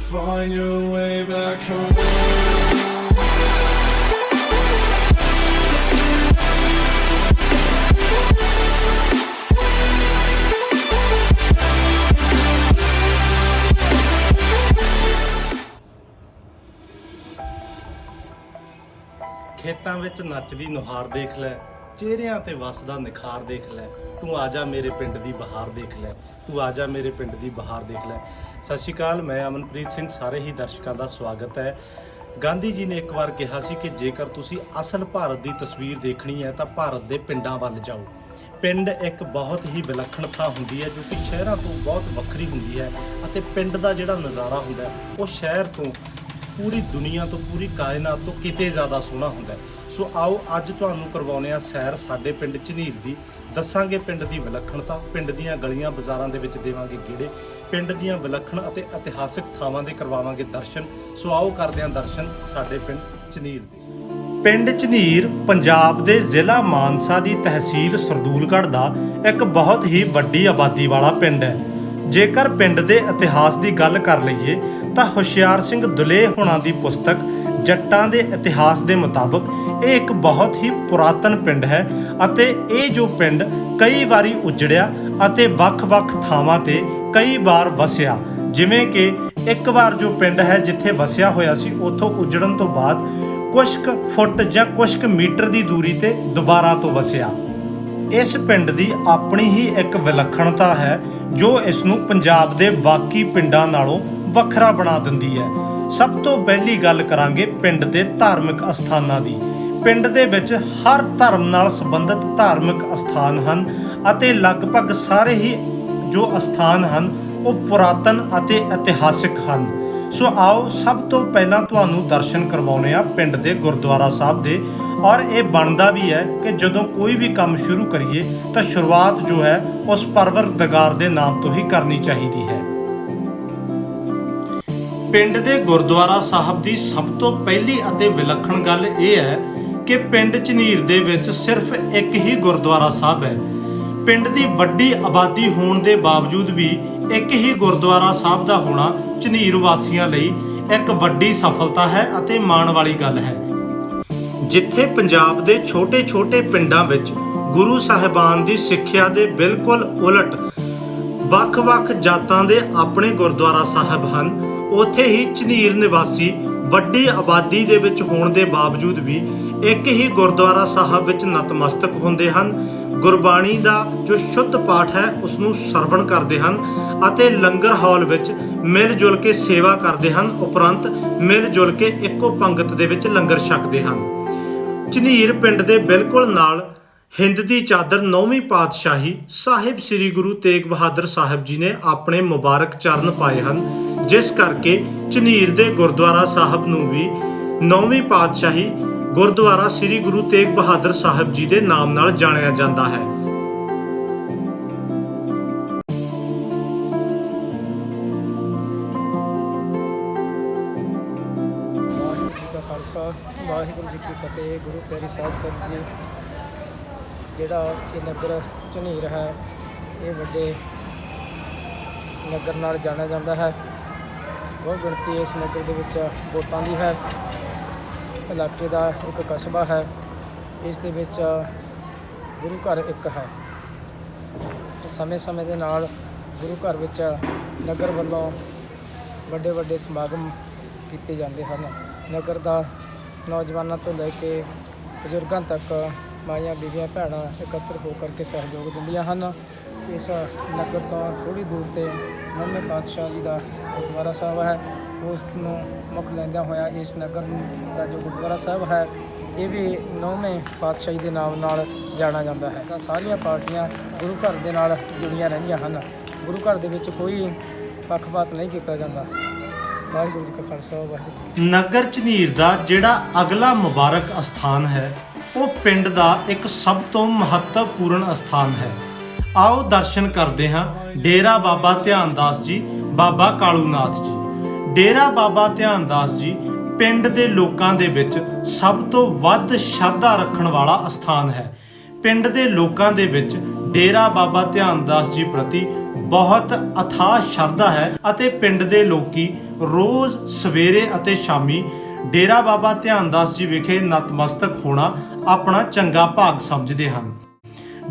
find your way back home. ਖੇਤਾਂ ਵਿੱਚ ਨੱਚਦੀ ਨੁਹਾਰ ਦੇਖ ਲੈ, ਚਿਹਰਿਆਂ ਤੇ ਵਸਦਾ ਨਿਖਾਰ ਦੇਖ ਲੈ, ਤੂੰ ਆ ਜਾ ਮੇਰੇ ਪਿੰਡ ਦੀ ਬਹਾਰ ਦੇਖ ਲੈ, ਤੂੰ ਆ ਜਾ ਮੇਰੇ ਪਿੰਡ ਦੀ ਬਹਾਰ ਦੇਖ ਲੈ। ਸਤਿ ਸ਼੍ਰੀ ਅਕਾਲ, ਮੈਂ ਅਮਨਪ੍ਰੀਤ ਸਿੰਘ, ਸਾਰੇ ਹੀ ਦਰਸ਼ਕਾਂ ਦਾ ਸਵਾਗਤ ਹੈ। ਗਾਂਧੀ ਜੀ ਨੇ ਇੱਕ ਵਾਰ ਕਿਹਾ ਸੀ ਕਿ ਜੇਕਰ ਤੁਸੀਂ ਅਸਲ ਭਾਰਤ ਦੀ ਤਸਵੀਰ ਦੇਖਣੀ ਹੈ ਤਾਂ ਭਾਰਤ ਦੇ ਪਿੰਡਾਂ ਵੱਲ ਜਾਓ। ਪਿੰਡ ਇੱਕ ਬਹੁਤ ਹੀ ਵਿਲੱਖਣ ਥਾਂ ਹੁੰਦੀ ਹੈ ਜੋ ਕਿ ਸ਼ਹਿਰਾਂ ਤੋਂ ਬਹੁਤ ਵੱਖਰੀ ਹੁੰਦੀ ਹੈ ਅਤੇ ਪਿੰਡ ਦਾ ਜਿਹੜਾ ਨਜ਼ਾਰਾ ਹੁੰਦਾ ਉਹ ਸ਼ਹਿਰ ਤੋਂ, ਪੂਰੀ ਦੁਨੀਆ ਤੋਂ, ਪੂਰੀ ਕਾਇਨਾਤ ਤੋਂ ਕਿਤੇ ਜ਼ਿਆਦਾ ਸੋਹਣਾ ਹੁੰਦਾ। ਸੋ ਆਓ ਅੱਜ ਤੁਹਾਨੂੰ ਕਰਵਾਉਂਦੇ ਆ ਸੈਰ ਸਾਡੇ ਪਿੰਡ ਝਨੀਰ ਦੀ, ਦੱਸਾਂਗੇ ਪਿੰਡ ਦੀ ਵਿਲੱਖਣਤਾ, ਪਿੰਡ ਦੀਆਂ ਗਲੀਆਂ ਬਾਜ਼ਾਰਾਂ ਦੇ ਵਿੱਚ ਦੇਵਾਂਗੇ ਗੇੜੇ, ਪਿੰਡ ਦੀਆਂ ਵਿਲੱਖਣ ਅਤੇ ਇਤਿਹਾਸਕ ਥਾਵਾਂ ਦੇ ਕਰਵਾਵਾਂਗੇ ਦਰਸ਼ਨ। ਸੋ ਆਓ ਕਰਦੇ ਹਾਂ ਦਰਸ਼ਨ ਸਾਡੇ ਪਿੰਡ ਝਨੀਰ ਦੇ। ਪਿੰਡ ਝਨੀਰ ਪੰਜਾਬ ਦੇ ਜ਼ਿਲ੍ਹਾ ਮਾਨਸਾ ਦੀ ਤਹਿਸੀਲ ਸਰਦੂਲਗੜ੍ਹ ਦਾ ਇੱਕ ਬਹੁਤ ਹੀ ਵੱਡੀ ਆਬਾਦੀ ਵਾਲਾ ਪਿੰਡ ਹੈ। ਜੇਕਰ ਪਿੰਡ ਦੇ ਇਤਿਹਾਸ ਦੀ ਗੱਲ ਕਰ ਲਈਏ ਤਾਂ ਹੁਸ਼ਿਆਰ ਸਿੰਘ ਦੁਲੇ ਹੁਣਾਂ ਦੀ ਪੁਸਤਕ ਜੱਟਾਂ ਦੇ ਇਤਿਹਾਸ ਦੇ ਮੁਤਾਬਕ ਇਹ ਇੱਕ ਬਹੁਤ ਹੀ ਪੁਰਾਤਨ ਪਿੰਡ ਹੈ ਅਤੇ ਇਹ ਜੋ ਪਿੰਡ ਕਈ ਵਾਰੀ ਉਜੜਿਆ ਅਤੇ ਵੱਖ-ਵੱਖ ਥਾਵਾਂ ਤੇ ਕਈ ਵਾਰ ਵਸਿਆ। ਜਿਵੇਂ ਕਿ ਇੱਕ ਵਾਰ ਜੋ ਪਿੰਡ ਹੈ ਜਿੱਥੇ ਵਸਿਆ ਹੋਇਆ ਸੀ ਉੱਥੋਂ ਉਜੜਨ ਤੋਂ ਬਾਅਦ ਕੁਝ ਕੁ ਫੁੱਟ ਜਾਂ ਕੁਝ ਕੁ ਮੀਟਰ ਦੀ ਦੂਰੀ ਤੇ ਦੁਬਾਰਾ ਤੋਂ ਵਸਿਆ। ਇਸ ਪਿੰਡ ਦੀ ਆਪਣੀ ਹੀ ਇੱਕ ਵਿਲੱਖਣਤਾ ਹੈ ਜੋ ਇਸ ਨੂੰ ਪੰਜਾਬ ਦੇ ਬਾਕੀ ਪਿੰਡਾਂ ਨਾਲੋਂ ਵੱਖਰਾ ਬਣਾ ਦਿੰਦੀ ਹੈ। ਸਭ ਤੋਂ ਪਹਿਲੀ ਗੱਲ ਕਰਾਂਗੇ ਪਿੰਡ ਦੇ ਧਾਰਮਿਕ ਅਸਥਾਨਾਂ ਦੀ। ਪਿੰਡ ਦੇ ਵਿੱਚ ਹਰ ਧਰਮ ਨਾਲ ਸੰਬੰਧਿਤ ਧਾਰਮਿਕ ਅਸਥਾਨ ਹਨ ਅਤੇ ਲਗਭਗ ਸਾਰੇ ਹੀ ਜੋ ਅਸਥਾਨ ਹਨ ਉਹ ਪੁਰਾਤਨ ਅਤੇ ਇਤਿਹਾਸਿਕ ਹਨ। ਸੋ ਆਓ ਸਭ ਤੋਂ ਪਹਿਲਾਂ ਤੁਹਾਨੂੰ ਦਰਸ਼ਨ ਕਰਵਾਉਂਦੇ ਆ ਪਿੰਡ ਦੇ ਗੁਰਦੁਆਰਾ ਸਾਹਿਬ ਦੇ। ਔਰ ਇਹ ਬਣਦਾ ਵੀ ਹੈ ਕਿ ਜਦੋਂ ਕੋਈ ਵੀ ਕੰਮ ਸ਼ੁਰੂ ਕਰੀਏ ਤਾਂ ਸ਼ੁਰੂਆਤ ਜੋ ਹੈ ਉਸ ਪਰਵਰਦਗਾਰ ਦੇ ਨਾਮ ਤੋਂ ਹੀ ਕਰਨੀ ਚਾਹੀਦੀ ਹੈ। ਪਿੰਡ ਦੇ ਗੁਰਦੁਆਰਾ ਸਾਹਿਬ ਦੀ ਸਭ ਤੋਂ ਪਹਿਲੀ ਅਤੇ ਵਿਲੱਖਣ ਗੱਲ ਇਹ ਹੈ ਕਿ ਪਿੰਡ ਝਨੀਰ ਦੇ ਵਿੱਚ ਸਿਰਫ ਇੱਕ ਹੀ ਗੁਰਦੁਆਰਾ ਸਾਹਿਬ ਹੈ। ਪਿੰਡ ਦੀ ਵੱਡੀ ਆਬਾਦੀ ਹੋਣ ਦੇ ਬਾਵਜੂਦ ਵੀ ਇੱਕ ਹੀ ਗੁਰਦੁਆਰਾ ਸਾਹਿਬ ਦਾ ਹੋਣਾ ਝਨੀਰ ਵਾਸੀਆਂ ਲਈ ਇੱਕ ਵੱਡੀ ਸਫਲਤਾ ਹੈ ਅਤੇ ਮਾਣ ਵਾਲੀ ਗੱਲ ਹੈ। ਜਿੱਥੇ ਪੰਜਾਬ ਦੇ ਛੋਟੇ-ਛੋਟੇ ਪਿੰਡਾਂ ਵਿੱਚ ਗੁਰੂ ਸਾਹਿਬਾਨ ਦੀ ਸਿੱਖਿਆ ਦੇ ਬਿਲਕੁਲ ਉਲਟ ਵੱਖ-ਵੱਖ ਜਾਤਾਂ ਦੇ ਆਪਣੇ ਗੁਰਦੁਆਰਾ ਸਾਹਿਬ ਹਨ, ਉੱਥੇ ਹੀ ਝਨੀਰ ਨਿਵਾਸੀ ਵੱਡੀ ਆਬਾਦੀ ਦੇ ਵਿੱਚ ਹੋਣ ਦੇ ਬਾਵਜੂਦ ਵੀ ਇੱਕ ਹੀ ਗੁਰਦੁਆਰਾ ਸਾਹਿਬ ਵਿੱਚ ਨਤਮਸਤਕ ਹੁੰਦੇ ਹਨ। ਗੁਰਬਾਣੀ ਦਾ ਜੋ ਸ਼ੁੱਧ ਪਾਠ ਹੈ ਉਸ ਨੂੰ ਸਰਵਣ ਕਰਦੇ ਹਨ ਅਤੇ ਲੰਗਰ ਹਾਲ ਵਿੱਚ ਮਿਲ ਜੁਲ ਕੇ ਸੇਵਾ ਕਰਦੇ ਹਨ, ਉਪਰੰਤ ਮਿਲ ਜੁਲ ਕੇ ਇੱਕੋ ਪੰਗਤ ਦੇ ਵਿੱਚ ਲੰਗਰ ਛਕਦੇ ਹਨ। ਝਨੀਰ ਪਿੰਡ ਦੇ ਬਿਲਕੁਲ ਨਾਲ ਹਿੰਦ ਦੀ ਚਾਦਰ 9ਵੀਂ ਪਾਤਸ਼ਾਹੀ ਸਾਹਿਬ ਸ੍ਰੀ ਗੁਰੂ ਤੇਗ ਬਹਾਦਰ ਸਾਹਿਬ ਜੀ ਨੇ ਆਪਣੇ ਮੁਬਾਰਕ ਚਰਨ ਪਾਏ ਹਨ, ਜਿਸ ਕਰਕੇ ਝਨੀਰ ਦੇ ਗੁਰਦੁਆਰਾ ਸਾਹਿਬ ਨੂੰ ਵੀ 9ਵੀਂ ਪਾਤਸ਼ਾਹੀ ਗੁਰਦੁਆਰਾ ਸ੍ਰੀ ਗੁਰੂ ਤੇਗ ਬਹਾਦਰ ਸਾਹਿਬ ਜੀ ਦੇ ਨਾਮ ਨਾਲ ਜਾਣਿਆ ਜਾਂਦਾ ਹੈ। ਵਾਹਿਗੁਰੂ ਜੀ ਕੀ ਫਤਿਹ। ਗੁਰੂ ਪਿਆਰੀ ਸਾਧ ਸੰਗਤ ਜੀ, ਜਿਹੜਾ ਇਹ ਨਗਰ ਝਨੀਰ ਹੈ ਇਹ ਵੱਡੇ ਨਗਰ ਨਾਲ ਜਾਣਿਆ ਜਾਂਦਾ ਹੈ। ਬਹੁਤ ਗਿਣਤੀ ਇਸ ਨਗਰ ਦੇ ਵਿੱਚ ਵੋਟਾਂ ਦੀ ਹੈ। ਇਲਾਕੇ ਦਾ ਇੱਕ ਕਸਬਾ ਹੈ, ਇਸ ਦੇ ਵਿੱਚ ਗੁਰੂ ਘਰ ਇੱਕ ਹੈ। ਸਮੇਂ-ਸਮੇਂ ਦੇ ਨਾਲ ਗੁਰੂ ਘਰ ਵਿੱਚ ਨਗਰ ਵੱਲੋਂ ਵੱਡੇ ਵੱਡੇ ਸਮਾਗਮ ਕੀਤੇ ਜਾਂਦੇ ਹਨ। ਨਗਰ ਦਾ ਨੌਜਵਾਨਾਂ ਤੋਂ ਲੈ ਕੇ ਬਜ਼ੁਰਗਾਂ ਤੱਕ ਮਾਈਆਂ ਬੀਬੀਆਂ ਭੈਣਾਂ ਇਕੱਤਰ ਹੋ ਕਰਕੇ ਸਹਿਯੋਗ ਦਿੰਦੀਆਂ ਹਨ। ਇਸ ਨਗਰ ਤੋਂ ਥੋੜ੍ਹੀ ਦੂਰ 'ਤੇ 9ਵੇਂ ਪਾਤਸ਼ਾਹ ਜੀ ਦਾ ਗੁਰਦੁਆਰਾ ਸਾਹਿਬ ਹੈ, ਉਸ ਨੂੰ ਮੁੱਖ ਲੈਂਦਿਆਂ ਹੋਇਆ ਇਸ ਨਗਰ ਦਾ ਜੋ ਗੁਰਦੁਆਰਾ ਸਾਹਿਬ ਹੈ ਇਹ ਵੀ 9ਵੇਂ ਪਾਤਸ਼ਾਹੀ ਦੇ ਨਾਮ ਨਾਲ ਜਾਣਿਆ ਜਾਂਦਾ ਹੈ। ਤਾਂ ਸਾਰੀਆਂ ਪਾਰਟੀਆਂ ਗੁਰੂ ਘਰ ਦੇ ਨਾਲ ਜੁੜੀਆਂ ਰਹਿੰਦੀਆਂ ਹਨ। ਗੁਰੂ ਘਰ ਦੇ ਵਿੱਚ ਕੋਈ ਪੱਖਪਾਤ ਨਹੀਂ ਕੀਤਾ ਜਾਂਦਾ। ਵਾਹਿਗੁਰੂ ਜੀ ਕਾ ਖਾਲਸਾ, ਵਾਹਿਗੁਰੂ। ਨਗਰ ਝਨੀਰ ਦਾ ਜਿਹੜਾ ਅਗਲਾ ਮੁਬਾਰਕ ਅਸਥਾਨ ਹੈ ਉਹ ਪਿੰਡ ਦਾ ਇੱਕ ਸਭ ਤੋਂ ਮਹੱਤਵਪੂਰਨ ਅਸਥਾਨ ਹੈ। ਆਓ ਦਰਸ਼ਨ ਕਰਦੇ ਹਾਂ ਡੇਰਾ ਬਾਬਾ ਧਿਆਨਦਾਸ ਜੀ, ਬਾਬਾ ਕਾਲੂਨਾਥ ਜੀ। ਡੇਰਾ ਬਾਬਾ ਧਿਆਨਦਾਸ ਜੀ ਪਿੰਡ ਦੇ ਲੋਕਾਂ ਦੇ ਵਿੱਚ ਸਭ ਤੋਂ ਵੱਧ ਸ਼ਰਧਾ ਰੱਖਣ ਵਾਲਾ ਅਸਥਾਨ ਹੈ। ਪਿੰਡ ਦੇ ਲੋਕਾਂ ਦੇ ਵਿੱਚ ਡੇਰਾ ਬਾਬਾ ਧਿਆਨਦਾਸ ਜੀ ਪ੍ਰਤੀ ਬਹੁਤ ਅਥਾਹ ਸ਼ਰਧਾ ਹੈ ਅਤੇ ਪਿੰਡ ਦੇ ਲੋਕੀ ਰੋਜ਼ ਸਵੇਰੇ ਅਤੇ ਸ਼ਾਮੀ ਡੇਰਾ ਬਾਬਾ ਧਿਆਨਦਾਸ ਜੀ ਵਿਖੇ ਨਤਮਸਤਕ ਹੋਣਾ ਆਪਣਾ ਚੰਗਾ ਭਾਗ ਸਮਝਦੇ ਹਨ।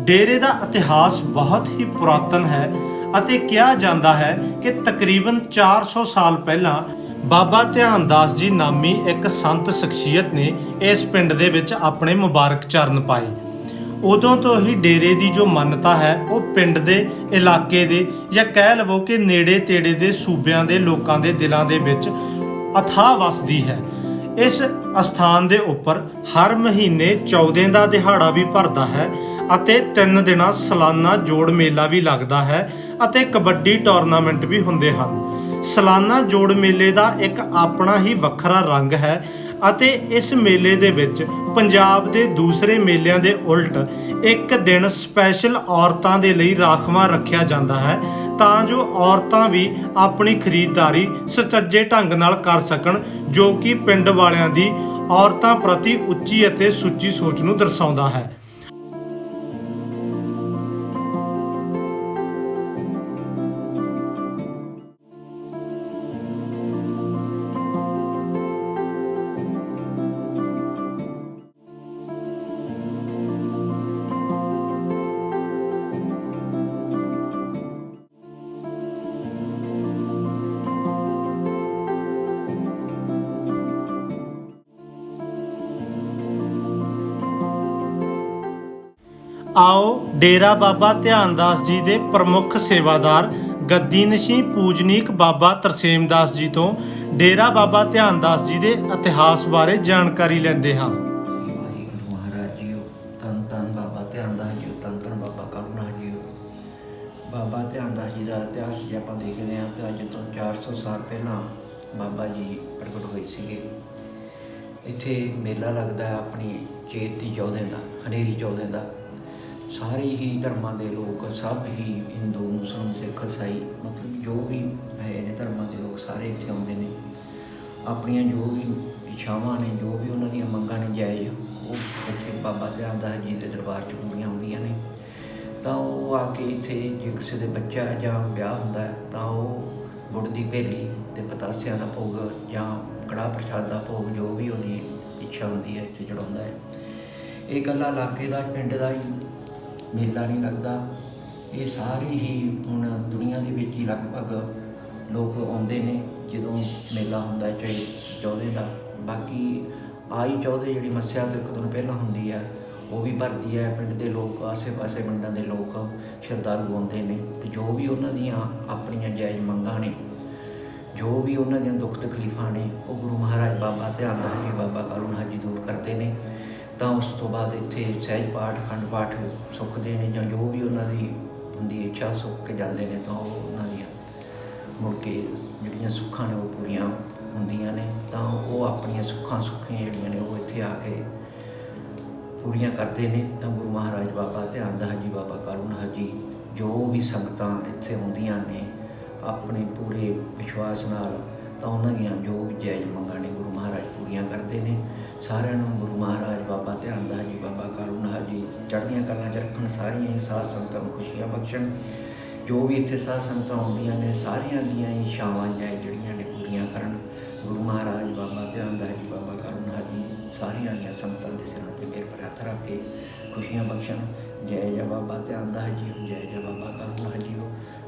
ਡੇਰੇ ਦਾ ਇਤਿਹਾਸ ਬਹੁਤ ਹੀ ਪੁਰਾਤਨ ਹੈ ਅਤੇ ਕਿਹਾ ਜਾਂਦਾ ਹੈ ਕਿ ਤਕਰੀਬਨ 400 ਸਾਲ ਪਹਿਲਾਂ ਬਾਬਾ ਧਿਆਨਦਾਸ ਜੀ ਨਾਮੀ ਇੱਕ ਸੰਤ ਸ਼ਖਸੀਅਤ ਨੇ ਇਸ ਪਿੰਡ ਦੇ ਵਿੱਚ ਆਪਣੇ ਮੁਬਾਰਕ ਚਰਨ ਪਾਏ। ਉਦੋਂ ਤੋਂ ਹੀ ਡੇਰੇ ਦੀ ਜੋ ਮਾਨਤਾ ਹੈ ਉਹ ਪਿੰਡ ਦੇ ਇਲਾਕੇ ਦੇ ਜਾਂ ਕਹਿ ਲਵੋ ਕਿ ਨੇੜੇ ਤੇੜੇ ਦੇ ਸੂਬਿਆਂ ਦੇ ਲੋਕਾਂ ਦੇ ਦਿਲਾਂ ਦੇ ਵਿੱਚ ਅਥਾਹ ਵਸਦੀ ਹੈ। ਇਸ ਅਸਥਾਨ ਦੇ ਉੱਪਰ ਹਰ ਮਹੀਨੇ 14 ਦਾ ਦਿਹਾੜਾ ਵੀ ਭਰਦਾ ਹੈ ਅਤੇ 3 ਦਿਨਾਂ ਸਾਲਾਨਾ ਜੋੜ ਮੇਲਾ ਵੀ ਲੱਗਦਾ ਹੈ ਅਤੇ ਕਬੱਡੀ ਟੂਰਨਾਮੈਂਟ ਵੀ ਹੁੰਦੇ ਹਨ। ਸਾਲਾਨਾ ਜੋੜ ਮੇਲੇ ਦਾ ਇੱਕ ਆਪਣਾ ਹੀ ਵੱਖਰਾ ਰੰਗ ਹੈ ਅਤੇ ਇਸ ਮੇਲੇ ਦੇ ਵਿੱਚ ਪੰਜਾਬ ਦੇ ਦੂਸਰੇ ਮੇਲਿਆਂ ਦੇ ਉਲਟ ਇੱਕ ਦਿਨ ਸਪੈਸ਼ਲ ਔਰਤਾਂ ਦੇ ਲਈ ਰਾਖਵਾਂ ਰੱਖਿਆ ਜਾਂਦਾ ਹੈ ਤਾਂ ਜੋ ਔਰਤਾਂ ਵੀ ਆਪਣੀ ਖਰੀਦਦਾਰੀ ਸੁਚੱਜੇ ਢੰਗ ਨਾਲ ਕਰ ਸਕਣ, ਜੋ ਕਿ ਪਿੰਡ ਵਾਲਿਆਂ ਦੀ ਔਰਤਾਂ ਪ੍ਰਤੀ ਉੱਚੀ ਅਤੇ ਸੁੱਚੀ ਸੋਚ ਨੂੰ ਦਰਸਾਉਂਦਾ ਹੈ। ਆਓ ਡੇਰਾ ਬਾਬਾ ਧਿਆਨਦਾਸ ਜੀ ਦੇ ਪ੍ਰਮੁੱਖ ਸੇਵਾਦਾਰ ਗੱਦੀ ਨਸ਼ੀਂ ਪੂਜਨੀਕ ਬਾਬਾ ਤਰਸੇਮ ਦਾਸ ਜੀ ਤੋਂ ਡੇਰਾ ਬਾਬਾ ਧਿਆਨਦਾਸ ਜੀ ਦੇ ਇਤਿਹਾਸ ਬਾਰੇ ਜਾਣਕਾਰੀ ਲੈਂਦੇ ਹਾਂ। ਵਾਹਿਗੁਰੂ ਮਹਾਰਾਜ ਜੀਓ, ਧੰਨ ਧੰਨ ਬਾਬਾ ਧਿਆਨਦਾਸ ਜੀ, ਧੰਨ ਧੰਨ ਬਾਬਾ ਕਰੁਣਾ ਜੀ। ਬਾਬਾ ਧਿਆਨਦਾਸ ਜੀ ਦਾ ਇਤਿਹਾਸ ਜੇ ਆਪਾਂ ਦੇਖਦੇ ਹਾਂ ਤਾਂ ਅੱਜ ਤੋਂ 400 ਸਾਲ ਪਹਿਲਾਂ ਬਾਬਾ ਜੀ ਪ੍ਰਗਟ ਹੋਏ ਸੀਗੇ। ਇੱਥੇ ਮੇਲਾ ਲੱਗਦਾ ਹੈ ਆਪਣੀ ਚੇਤ ਦੀ ਚੌਦੇ ਦਾ, ਹਨੇਰੀ ਚੌਦੇ ਦਾ। ਸਾਰੇ ਹੀ ਧਰਮਾਂ ਦੇ ਲੋਕ, ਸਭ ਹੀ ਹਿੰਦੂ, ਮੁਸਲਮਾਨ, ਸਿੱਖ, ਈਸਾਈ, ਮਤਲਬ ਜੋ ਵੀ ਹੈ ਨੇ ਧਰਮਾਂ ਦੇ ਲੋਕ ਸਾਰੇ ਇੱਥੇ ਆਉਂਦੇ ਨੇ। ਆਪਣੀਆਂ ਜੋ ਵੀ ਇੱਛਾਵਾਂ ਨੇ, ਜੋ ਵੀ ਉਹਨਾਂ ਦੀਆਂ ਮੰਗਾਂ ਨੇ ਜਾਇਜ਼, ਉਹ ਇੱਥੇ ਬਾਬਾ ਧਿਆਨਦਾਸ ਜੀ ਦੇ ਦਰਬਾਰ 'ਚ ਪੂਰੀਆਂ ਹੁੰਦੀਆਂ ਨੇ। ਤਾਂ ਉਹ ਆ ਕੇ ਇੱਥੇ ਜੇ ਕਿਸੇ ਦੇ ਬੱਚਾ ਜਾਂ ਵਿਆਹ ਹੁੰਦਾ ਹੈ ਤਾਂ ਉਹ ਗੁੜ ਦੀ ਭੇਲੀ ਅਤੇ ਪਤਾਸਿਆਂ ਦਾ ਭੋਗ ਜਾਂ ਕੜਾਹ ਪ੍ਰਸ਼ਾਦ ਦਾ ਭੋਗ, ਜੋ ਵੀ ਉਹਦੀ ਇੱਛਾ ਹੁੰਦੀ ਹੈ, ਇੱਥੇ ਚੜਾਉਂਦਾ ਹੈ। ਇਹ ਇਕੱਲਾ ਇਲਾਕੇ ਦਾ, ਪਿੰਡ ਦਾ ਹੀ ਮੇਲਾ ਨਹੀਂ ਲੱਗਦਾ, ਇਹ ਸਾਰੇ ਹੀ ਹੁਣ ਦੁਨੀਆ ਦੇ ਵਿੱਚ ਹੀ ਲਗਭਗ ਲੋਕ ਆਉਂਦੇ ਨੇ ਜਦੋਂ ਮੇਲਾ ਹੁੰਦਾ, ਚਾਹੇ ਚੌਦੇ ਦਾ। ਬਾਕੀ ਆਈ ਚੌਦੇ ਜਿਹੜੀ ਮੱਸਿਆ ਤੋਂ ਇੱਕ ਦਿਨ ਪਹਿਲਾਂ ਹੁੰਦੀ ਹੈ, ਉਹ ਵੀ ਭਰਦੀ ਹੈ। ਪਿੰਡ ਦੇ ਲੋਕ, ਆਸੇ-ਪਾਸੇ ਪਿੰਡਾਂ ਦੇ ਲੋਕ ਸ਼ਰਧਾਲੂ ਆਉਂਦੇ ਨੇ ਅਤੇ ਜੋ ਵੀ ਉਹਨਾਂ ਦੀਆਂ ਆਪਣੀਆਂ ਜਾਇਜ਼ ਮੰਗਾਂ ਨੇ, ਜੋ ਵੀ ਉਹਨਾਂ ਦੀਆਂ ਦੁੱਖ ਤਕਲੀਫਾਂ ਨੇ, ਉਹ ਗੁਰੂ ਮਹਾਰਾਜ ਬਾਬਾ ਧਿਆਨਦਾਸ ਜੀ, ਬਾਬਾ ਕਰੁਣਾ ਜੀ ਦੂਰ ਕਰਦੇ ਨੇ। ਤਾਂ ਉਸ ਤੋਂ ਬਾਅਦ ਇੱਥੇ ਸਹਿਜ ਪਾਠ, ਅਖੰਡ ਪਾਠ ਸੁੱਖਦੇ ਨੇ ਜਾਂ ਜੋ ਵੀ ਉਹਨਾਂ ਦੀ ਹੁੰਦੀ ਇੱਛਾ ਸੁੱਖ ਕੇ ਜਾਂਦੇ ਨੇ। ਤਾਂ ਉਹ ਉਹਨਾਂ ਦੀਆਂ ਮੁੜ ਕੇ ਜਿਹੜੀਆਂ ਸੁੱਖਾਂ ਨੇ ਉਹ ਪੂਰੀਆਂ ਹੁੰਦੀਆਂ ਨੇ। ਤਾਂ ਉਹ ਆਪਣੀਆਂ ਸੁੱਖੀਆਂ ਜਿਹੜੀਆਂ ਨੇ ਉਹ ਇੱਥੇ ਆ ਕੇ ਪੂਰੀਆਂ ਕਰਦੇ ਨੇ। ਤਾਂ ਗੁਰੂ ਮਹਾਰਾਜ ਬਾਬਾ ਧਿਆਨਦਾਸ ਜੀ, ਬਾਬਾ ਕਰੁਣਾ ਜੀ, ਜੋ ਵੀ ਸੰਗਤਾਂ ਇੱਥੇ ਹੁੰਦੀਆਂ ਨੇ ਆਪਣੇ ਪੂਰੇ ਵਿਸ਼ਵਾਸ ਨਾਲ, ਤਾਂ ਉਹਨਾਂ ਦੀਆਂ ਜੋ ਵੀ ਜਾਇਜ਼ ਮੰਗਾਂ ਨੇ ਗੁਰੂ ਮਹਾਰਾਜ ਪੂਰੀਆਂ ਕਰਦੇ ਨੇ। ਸਾਰਿਆਂ ਨੂੰ ਗੁਰੂ ਮਹਾਰਾਜ ਬਾਬਾ ਧਿਆਨਦਾਸ ਜੀ, ਬਾਬਾ ਕਰੁਣਾ ਜੀ ਚੜ੍ਹਦੀਆਂ ਕਲਾਂ 'ਚ ਰੱਖਣ। ਸਾਰੀਆਂ ਹੀ ਸਾਧ ਸੰਗਤਾਂ ਨੂੰ ਖੁਸ਼ੀਆਂ ਬਖਸ਼ਣ। ਜੋ ਵੀ ਇੱਥੇ ਸਾਧ ਸੰਗਤਾਂ ਆਉਂਦੀਆਂ ਨੇ, ਸਾਰਿਆਂ ਦੀਆਂ ਹੀ ਇੱਛਾਵਾਂ ਜਿਹੜੀਆਂ ਨੇ ਪੂਰੀਆਂ ਕਰਨ। ਗੁਰੂ ਮਹਾਰਾਜ ਬਾਬਾ ਧਿਆਨਦਾਸ ਜੀ, ਬਾਬਾ ਕਰੁਣਾ ਜੀ ਸਾਰੀਆਂ ਦੀਆਂ ਸੰਗਤਾਂ ਦੇ ਸਿਰਾਂ 'ਤੇ ਮਿਹਰ ਭਰਾ ਹੱਥ ਰੱਖ ਕੇ ਖੁਸ਼ੀਆਂ ਬਖਸ਼ਣ। ਜੈ ਜੈ ਬਾਬਾ ਧਿਆਨਦਾਸ ਜੀ, ਜੈ ਜੈ ਬਾਬਾ ਕਰੁਣਾ ਜੀ।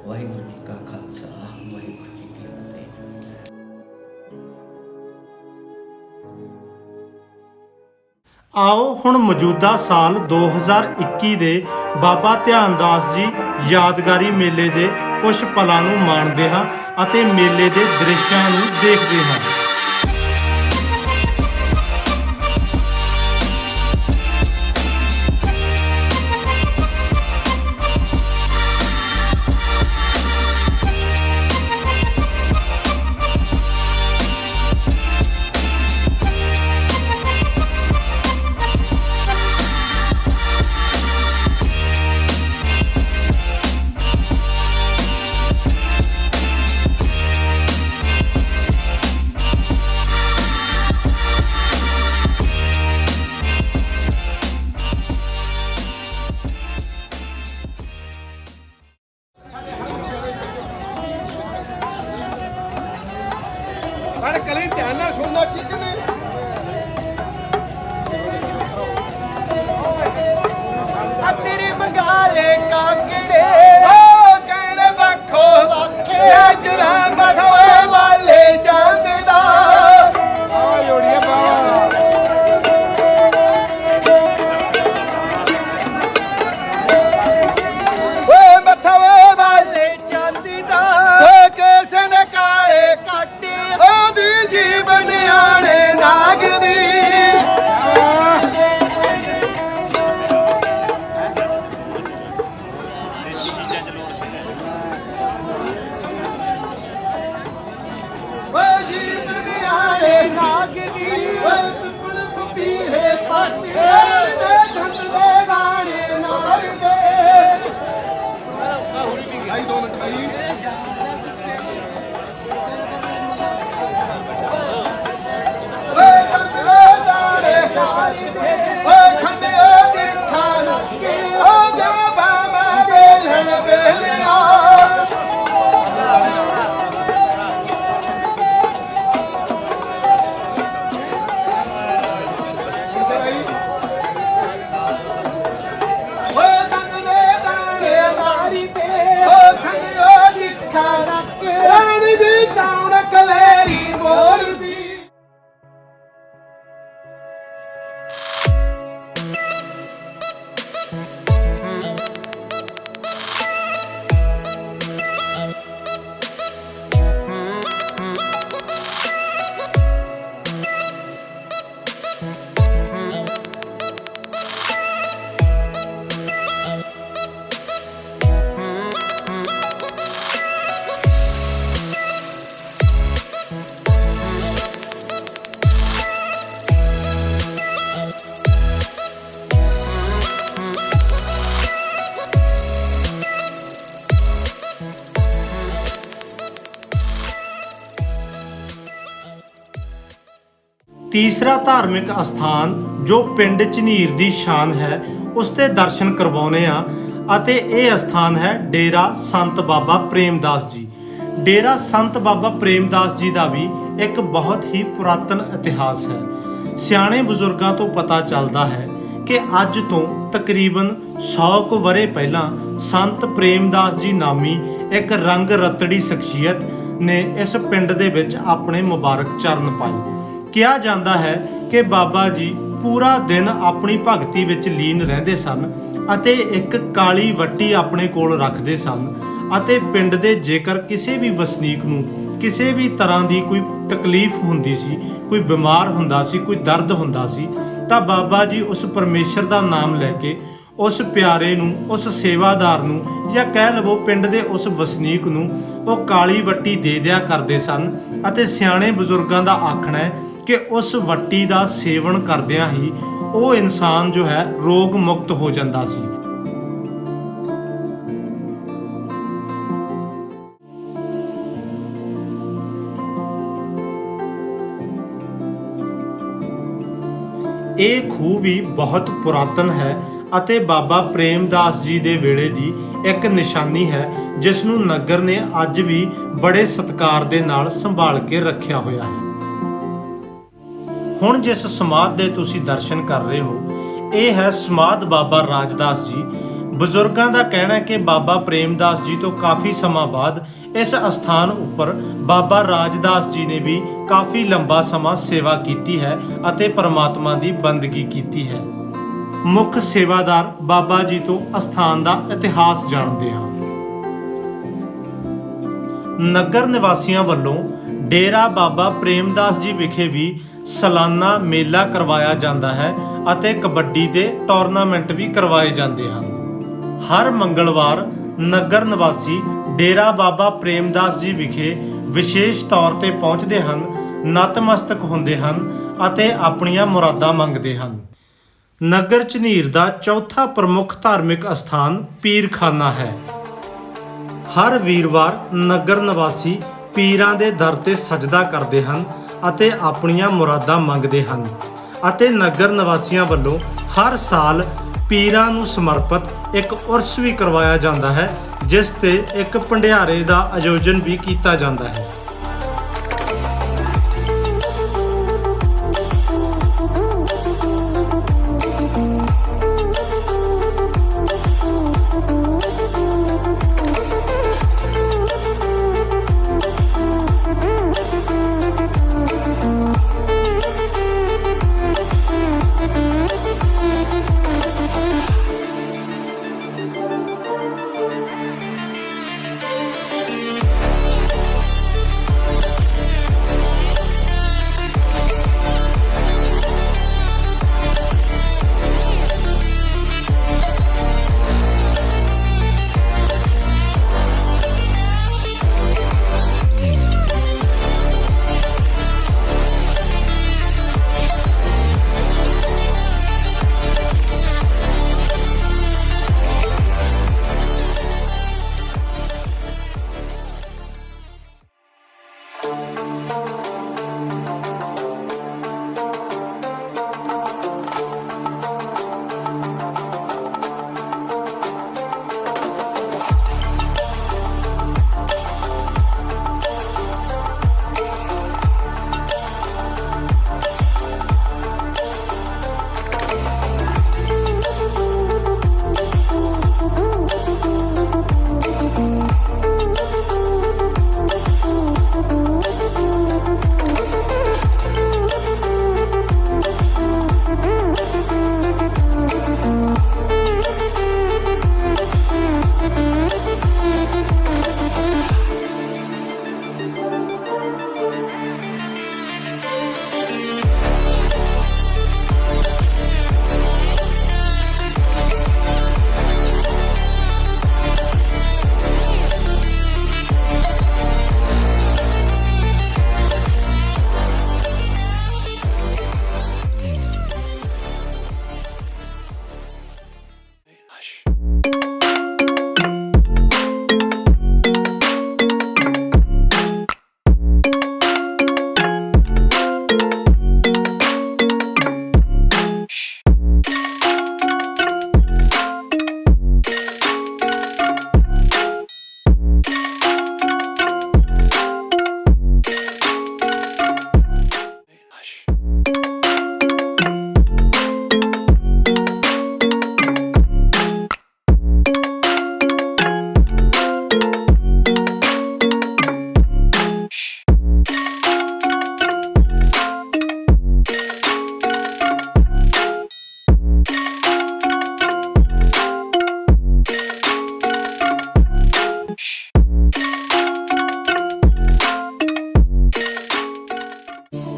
ਵਾਹਿਗੁਰੂ ਜੀ ਕਾ ਖਾਲਸਾ, ਵਾਹਿਗੁਰੂ ਜੀ ਕੀ ਫਤਿਹ। ਆਓ ਹੁਣ ਮੌਜੂਦਾ ਸਾਲ 2021 ਦੇ ਬਾਬਾ ਧਿਆਨਦਾਸ ਜੀ ਯਾਦਗਾਰੀ ਮੇਲੇ ਦੇ ਕੁਝ ਪਲਾਂ ਨੂੰ ਮਾਣਦੇ ਹਾਂ ਅਤੇ ਮੇਲੇ ਦੇ ਦ੍ਰਿਸ਼ਾਂ ਨੂੰ ਦੇਖਦੇ ਹਾਂ। ਧਿਆਨ ਨਾਲ ਸੁਣਨਾ ਠੀਕ ਨੇ। ਤੇਰੀ ਮੰਗਾਲੇ ਕਾਂਗੜੇ ਕਹਿਣੇ ਵੱਖੋ ਵੱਖੇ ਜਰਾ ਬਖਵੇ ਵਾਲੇ ਚੰਦ ਦਾ ਜੋੜੀਏ ਬਾਵਾ ਓਏ ਮਥਵੇ ਵਾਲੇ ਚਾਂਦੀ ਦਾ ਓ ਕਿਸੇ ਨੇ ਕਾਲੇ ਕੱਟੀ ਉਹਦੀ ਜੀਵਨ ਆਣੇ ਨਾਗ ਦੀ ਓ ਜੀਵਨ ਆਣੇ ਨਾਗ ਦੀ ਓ ਟੁਕੜ ਪੁੱਪੀ ਹੈ ਪੱਟੀ ਦੇ ਧੰਦ ਦੇ ਗਾਣੇ ਨਾਗ ਦੇ ਆਈ 2 ਮਿੰਟ ਆਈ ਓਏ ਸੰਤਰੇ ਜਾਣੇ ਓਏ ਖੰਡਿਓ ਜਿੱਥਾ ਨੱਕੀ ਓ ਜਾ ਬਾਬਾ ਵੇਲੇ ਵੇਲਿਆ ਓਏ ਸੰਤਰੇ ਜਾਣੇ ਮਾਰੀ ਤੇ ਓ ਖੰਡਿਓ ਜਿੱਥਾ ਨੱਕੀ ਰਾਣੀ ਦੀ ਚਾਉਣ ਕਲੇਰੀ ਮੋਰ ਦੀ ਤੀਸਰਾ ਧਾਰਮਿਕ ਅਸਥਾਨ ਜੋ ਪਿੰਡ ਝਨੀਰ ਦੀ ਸ਼ਾਨ ਹੈ ਉਸ ਦੇ ਦਰਸ਼ਨ ਕਰਵਾਉਨੇ ਆ ਅਤੇ ਇਹ ਅਸਥਾਨ ਹੈ ਡੇਰਾ ਸੰਤ ਬਾਬਾ ਪ੍ਰੇਮਦਾਸ ਜੀ। ਡੇਰਾ ਸੰਤ ਬਾਬਾ ਪ੍ਰੇਮਦਾਸ ਜੀ ਦਾ ਵੀ ਇੱਕ ਬਹੁਤ ਹੀ ਪੁਰਾਤਨ ਇਤਿਹਾਸ ਹੈ। ਸਿਆਣੇ ਬਜ਼ੁਰਗਾਂ ਤੋਂ ਪਤਾ ਚੱਲਦਾ ਹੈ ਕਿ ਅੱਜ ਤੋਂ ਤਕਰੀਬਨ 100 ਕੁ ਵਰ੍ਹੇ ਪਹਿਲਾਂ ਸੰਤ ਪ੍ਰੇਮਦਾਸ ਜੀ ਨਾਮੀ ਇੱਕ ਰੰਗ ਰਤੜੀ ਸ਼ਖਸੀਅਤ ਨੇ ਇਸ ਪਿੰਡ ਦੇ ਵਿੱਚ ਆਪਣੇ ਮੁਬਾਰਕ ਚਰਨ ਪਾਏ। ਕਿਹਾ ਜਾਂਦਾ ਹੈ ਕਿ ਬਾਬਾ ਜੀ ਪੂਰਾ ਦਿਨ ਆਪਣੀ ਭਗਤੀ ਵਿੱਚ ਲੀਨ ਰਹਿੰਦੇ ਸਨ ਅਤੇ ਇੱਕ ਕਾਲੀ ਵੱਟੀ ਆਪਣੇ ਕੋਲ ਰੱਖਦੇ ਸਨ ਅਤੇ ਪਿੰਡ ਦੇ ਜੇਕਰ ਕਿਸੇ ਵੀ ਵਸਨੀਕ ਨੂੰ ਕਿਸੇ ਵੀ ਤਰ੍ਹਾਂ ਦੀ ਕੋਈ ਤਕਲੀਫ ਹੁੰਦੀ ਸੀ, ਕੋਈ ਬਿਮਾਰ ਹੁੰਦਾ ਸੀ, ਕੋਈ ਦਰਦ ਹੁੰਦਾ ਸੀ ਤਾਂ ਬਾਬਾ ਜੀ ਉਸ ਪਰਮੇਸ਼ਰ ਦਾ ਨਾਮ ਲੈ ਕੇ ਉਸ ਪਿਆਰੇ ਨੂੰ, ਉਸ ਸੇਵਾਦਾਰ ਨੂੰ ਜਾਂ ਕਹਿ ਲਵੋ ਪਿੰਡ ਦੇ ਉਸ ਵਸਨੀਕ ਨੂੰ ਉਹ ਕਾਲੀ ਵੱਟੀ ਦੇ ਦਿਆ ਕਰਦੇ ਸਨ ਅਤੇ ਸਿਆਣੇ ਬਜ਼ੁਰਗਾਂ ਦਾ ਆਖਣਾ ਹੈ ਕਿ ਉਸ ਵੱਟੀ ਦਾ ਸੇਵਨ ਕਰਦਿਆਂ ਹੀ ਉਹ ਇਨਸਾਨ ਜੋ ਹੈ ਰੋਗ ਮੁਕਤ ਹੋ ਜਾਂਦਾ ਸੀ। ਇਹ ਖੂਹ ਵੀ ਬਹੁਤ ਪੁਰਾਤਨ ਹੈ ਅਤੇ ਬਾਬਾ ਪ੍ਰੇਮਦਾਸ ਜੀ ਦੇ ਵੇਲੇ ਦੀ ਇੱਕ ਨਿਸ਼ਾਨੀ ਹੈ ਜਿਸ ਨੂੰ ਨਗਰ ਨੇ ਅੱਜ ਵੀ ਬੜੇ ਸਤਿਕਾਰ ਦੇ ਨਾਲ ਸੰਭਾਲ ਕੇ ਰੱਖਿਆ ਹੋਇਆ ਹੈ। ਹੁਣ ਜਿਸ ਸਮਾਧ ਦੇ ਤੁਸੀਂ ਦਰਸ਼ਨ ਕਰ ਰਹੇ ਹੋ ਇਹ ਹੈ ਸਮਾਧ ਬਾਬਾ ਰਾਜਦਾਸ ਜੀ। ਬਜ਼ੁਰਗਾਂ ਦਾ ਕਹਿਣਾ ਹੈ ਕਿ ਬਾਬਾ ਪ੍ਰੇਮਦਾਸ ਜੀ ਤੋਂ ਕਾਫੀ ਸਮਾਂ ਬਾਅਦ ਇਸ ਅਸਥਾਨ ਉੱਪਰ ਬਾਬਾ ਰਾਜਦਾਸ ਜੀ ਨੇ ਵੀ ਕਾਫੀ ਲੰਬਾ ਸਮਾਂ ਸੇਵਾ ਕੀਤੀ ਹੈ ਅਤੇ ਪਰਮਾਤਮਾ ਦੀ ਬੰਦਗੀ ਕੀਤੀ ਹੈ। ਮੁੱਖ ਸੇਵਾਦਾਰ ਬਾਬਾ ਜੀ ਤੋਂ ਅਸਥਾਨ ਦਾ ਇਤਿਹਾਸ ਜਾਣਦੇ ਹਾਂ। ਨਗਰ ਨਿਵਾਸੀਆਂ ਵੱਲੋਂ ਡੇਰਾ ਬਾਬਾ ਪ੍ਰੇਮਦਾਸ ਜੀ ਵਿਖੇ ਵੀ ਸਾਲਾਨਾ ਮੇਲਾ ਕਰਵਾਇਆ ਜਾਂਦਾ ਹੈ ਅਤੇ ਕਬੱਡੀ ਦੇ ਟੂਰਨਾਮੈਂਟ ਵੀ ਕਰਵਾਏ ਜਾਂਦੇ ਹਨ। ਹਰ ਮੰਗਲਵਾਰ ਨਗਰ ਨਿਵਾਸੀ ਡੇਰਾ ਬਾਬਾ ਪ੍ਰੇਮਦਾਸ ਜੀ ਵਿਖੇ ਵਿਸ਼ੇਸ਼ ਤੌਰ ਤੇ ਪਹੁੰਚਦੇ ਹਨ, ਨਤਮਸਤਕ ਹੁੰਦੇ ਹਨ ਅਤੇ ਆਪਣੀਆਂ ਮੁਰਾਦਾਂ ਮੰਗਦੇ ਹਨ। ਨਗਰ ਝਨੀਰ ਦਾ ਚੌਥਾ ਪ੍ਰਮੁੱਖ ਧਾਰਮਿਕ ਅਸਥਾਨ ਪੀਰਖਾਨਾ ਹੈ। ਹਰ ਵੀਰਵਾਰ ਨਗਰ ਨਿਵਾਸੀ ਪੀਰਾਂ ਦੇ ਦਰ ਤੇ ਸਜਦਾ ਕਰਦੇ ਹਨ ਅਤੇ ਆਪਣੀਆਂ ਮੁਰਾਦਾਂ ਮੰਗਦੇ ਹਨ ਅਤੇ ਨਗਰ ਨਿਵਾਸੀਆਂ ਵੱਲੋਂ ਹਰ ਸਾਲ ਪੀਰਾਂ ਨੂੰ ਸਮਰਪਿਤ ਇੱਕ ਉਰਸ ਵੀ ਕਰਵਾਇਆ ਜਾਂਦਾ ਹੈ ਜਿਸ ਤੇ ਇੱਕ ਭੰਡਾਰੇ ਦਾ ਆਯੋਜਨ ਵੀ ਕੀਤਾ ਜਾਂਦਾ ਹੈ।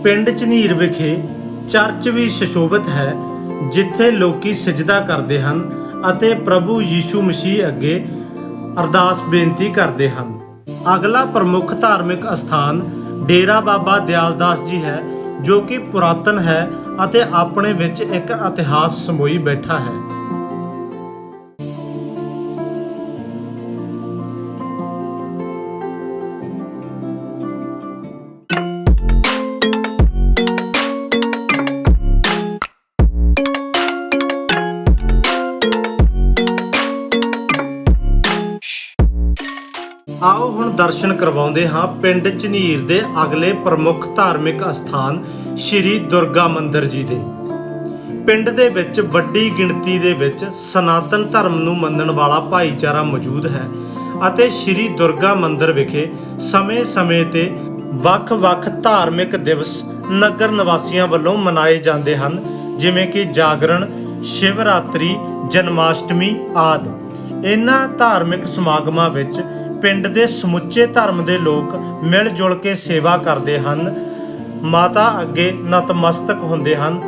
ਪਿੰਡ ਝਨੀਰ ਵਿਖੇ ਚਰਚ ਵੀ ਸੁਸ਼ੋਭਿਤ ਹੈ, ਜਿੱਥੇ ਲੋਕੀ ਸਜਦਾ ਕਰਦੇ ਹਨ ਅਤੇ ਪ੍ਰਭੂ ਯੀਸ਼ੂ ਮਸੀਹ ਅੱਗੇ ਅਰਦਾਸ ਬੇਨਤੀ ਕਰਦੇ ਹਨ। ਅਗਲਾ ਪ੍ਰਮੁੱਖ ਧਾਰਮਿਕ ਅਸਥਾਨ ਡੇਰਾ ਬਾਬਾ ਦਿਆਲਦਾਸ ਜੀ ਹੈ, ਜੋ ਕਿ ਪੁਰਾਤਨ ਹੈ ਅਤੇ ਆਪਣੇ ਵਿੱਚ ਇੱਕ ਇਤਿਹਾਸ ਸਮੋਈ ਬੈਠਾ ਹੈ। ਆਓ ਹੁਣ ਦਰਸ਼ਨ ਕਰਵਾਉਂਦੇ ਹਾਂ ਪਿੰਡ ਝਨੀਰ ਦੇ ਅਗਲੇ ਪ੍ਰਮੁੱਖ ਧਾਰਮਿਕ ਅਸਥਾਨ ਸ਼੍ਰੀ ਦੁਰਗਾ ਮੰਦਿਰ ਜੀ ਦੇ। ਪਿੰਡ ਦੇ ਵਿੱਚ ਵੱਡੀ ਗਿਣਤੀ ਦੇ ਵਿੱਚ ਸਨਾਤਨ ਧਰਮ ਨੂੰ ਮੰਨਣ ਵਾਲਾ ਭਾਈਚਾਰਾ ਮੌਜੂਦ ਹੈ ਅਤੇ ਸ਼੍ਰੀ ਦੁਰਗਾ ਮੰਦਿਰ ਵਿਖੇ ਸਮੇਂ-ਸਮੇਂ ਤੇ ਵੱਖ-ਵੱਖ ਧਾਰਮਿਕ ਦਿਵਸ ਨਗਰ ਨਿਵਾਸੀਆਂ ਵੱਲੋਂ ਮਨਾਏ ਜਾਂਦੇ ਹਨ, ਜਿਵੇਂ ਕਿ ਜਾਗਰਣ, ਸ਼ਿਵਰਾਤਰੀ, ਜਨਮਾਸ਼ਟਮੀ ਆਦਿ। ਇਹਨਾਂ ਧਾਰਮਿਕ ਸਮਾਗਮਾਂ ਵਿੱਚ ਪਿੰਡ ਦੇ ਸਮੁੱਚੇ ਧਰਮ ਦੇ ਲੋਕ ਮਿਲ ਜੁਲ ਕੇ ਸੇਵਾ ਕਰਦੇ ਹਨ, ਮਾਤਾ ਅੱਗੇ ਨਤਮਸਤਕ ਹੁੰਦੇ ਹਨ।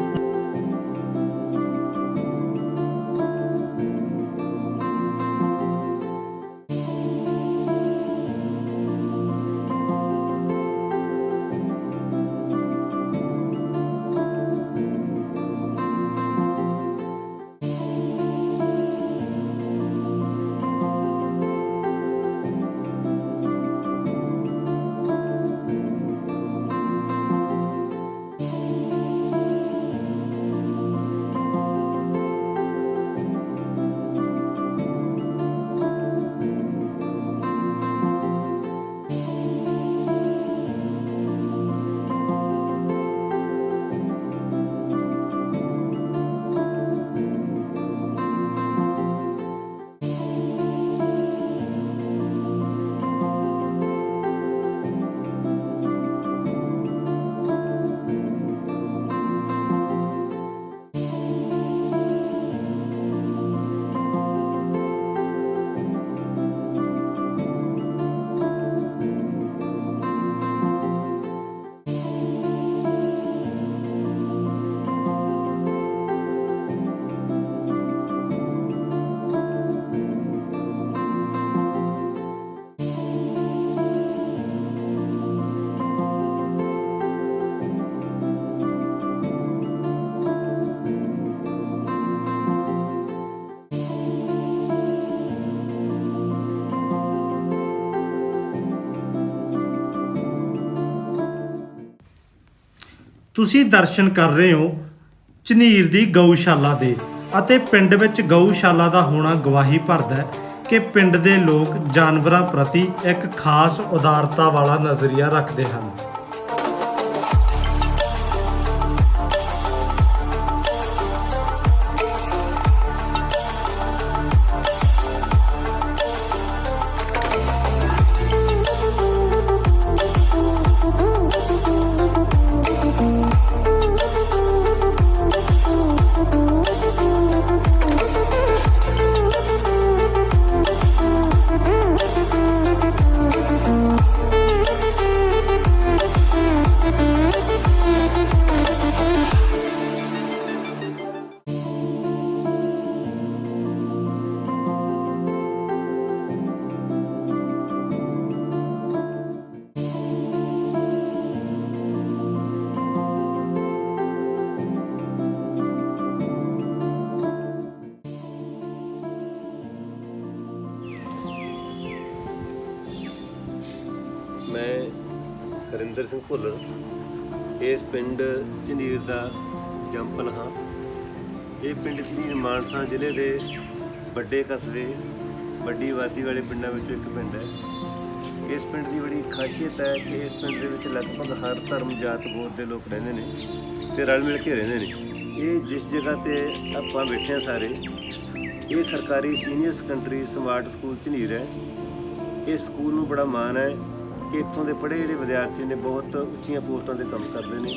ਤੁਸੀਂ ਦਰਸ਼ਨ ਕਰ ਰਹੇ ਹੋ ਝਨੀਰ ਦੀ ਗਊਸ਼ਾਲਾ ਦੇ, ਅਤੇ ਪਿੰਡ ਵਿੱਚ ਗਊਸ਼ਾਲਾ ਦਾ ਹੋਣਾ ਗਵਾਹੀ ਭਰਦਾ ਹੈ ਕਿ ਪਿੰਡ ਦੇ ਲੋਕ ਜਾਨਵਰਾਂ ਪ੍ਰਤੀ ਇੱਕ ਖਾਸ ਉਦਾਰਤਾ ਵਾਲਾ ਨਜ਼ਰੀਆ ਰੱਖਦੇ ਹਨ। मैं हरिंदर सिंह भुल्लर इस पिंड ਝਨੀਰ ਦਾ ਜੰਪਲ ਹਾਂ। ਇਹ ਪਿੰਡ ਝਨੀਰ ਮਾਨਸਾ ਜ਼ਿਲ੍ਹੇ ਦੇ ਵੱਡੇ ਕਸਬੇ ਵੱਡੀ ਆਬਾਦੀ ਵਾਲੇ ਪਿੰਡਾਂ ਵਿੱਚੋਂ ਇੱਕ ਪਿੰਡ ਹੈ। ਇਸ ਪਿੰਡ ਦੀ ਬੜੀ ਖਾਸੀਅਤ ਹੈ ਕਿ ਇਸ ਪਿੰਡ ਦੇ ਵਿੱਚ ਲਗਭਗ ਹਰ ਧਰਮ ਜਾਤ ਗੋਤ ਦੇ ਲੋਕ ਰਹਿੰਦੇ ਨੇ ਤੇ ਰਲ ਮਿਲ ਕੇ ਰਹਿੰਦੇ ਨੇ। ਇਹ ਜਿਸ ਜਗ੍ਹਾ ਤੇ ਆਪਾਂ ਬੈਠੇ ਹਾਂ ਸਾਰੇ, ਇਹ ਸਰਕਾਰੀ ਸੀਨੀਅਰ ਸੈਕੰਡਰੀ ਸਮਾਰਟ ਸਕੂਲ ਝਨੀਰ ਹੈ। ਇਸ ਸਕੂਲ ਨੂੰ ਬੜਾ ਮਾਣ ਹੈ ਕਿ ਇੱਥੋਂ ਦੇ ਪੜ੍ਹੇ ਜਿਹੜੇ ਵਿਦਿਆਰਥੀ ਨੇ ਬਹੁਤ ਉੱਚੀਆਂ ਪੋਸਟਾਂ 'ਤੇ ਕੰਮ ਕਰਦੇ ਨੇ।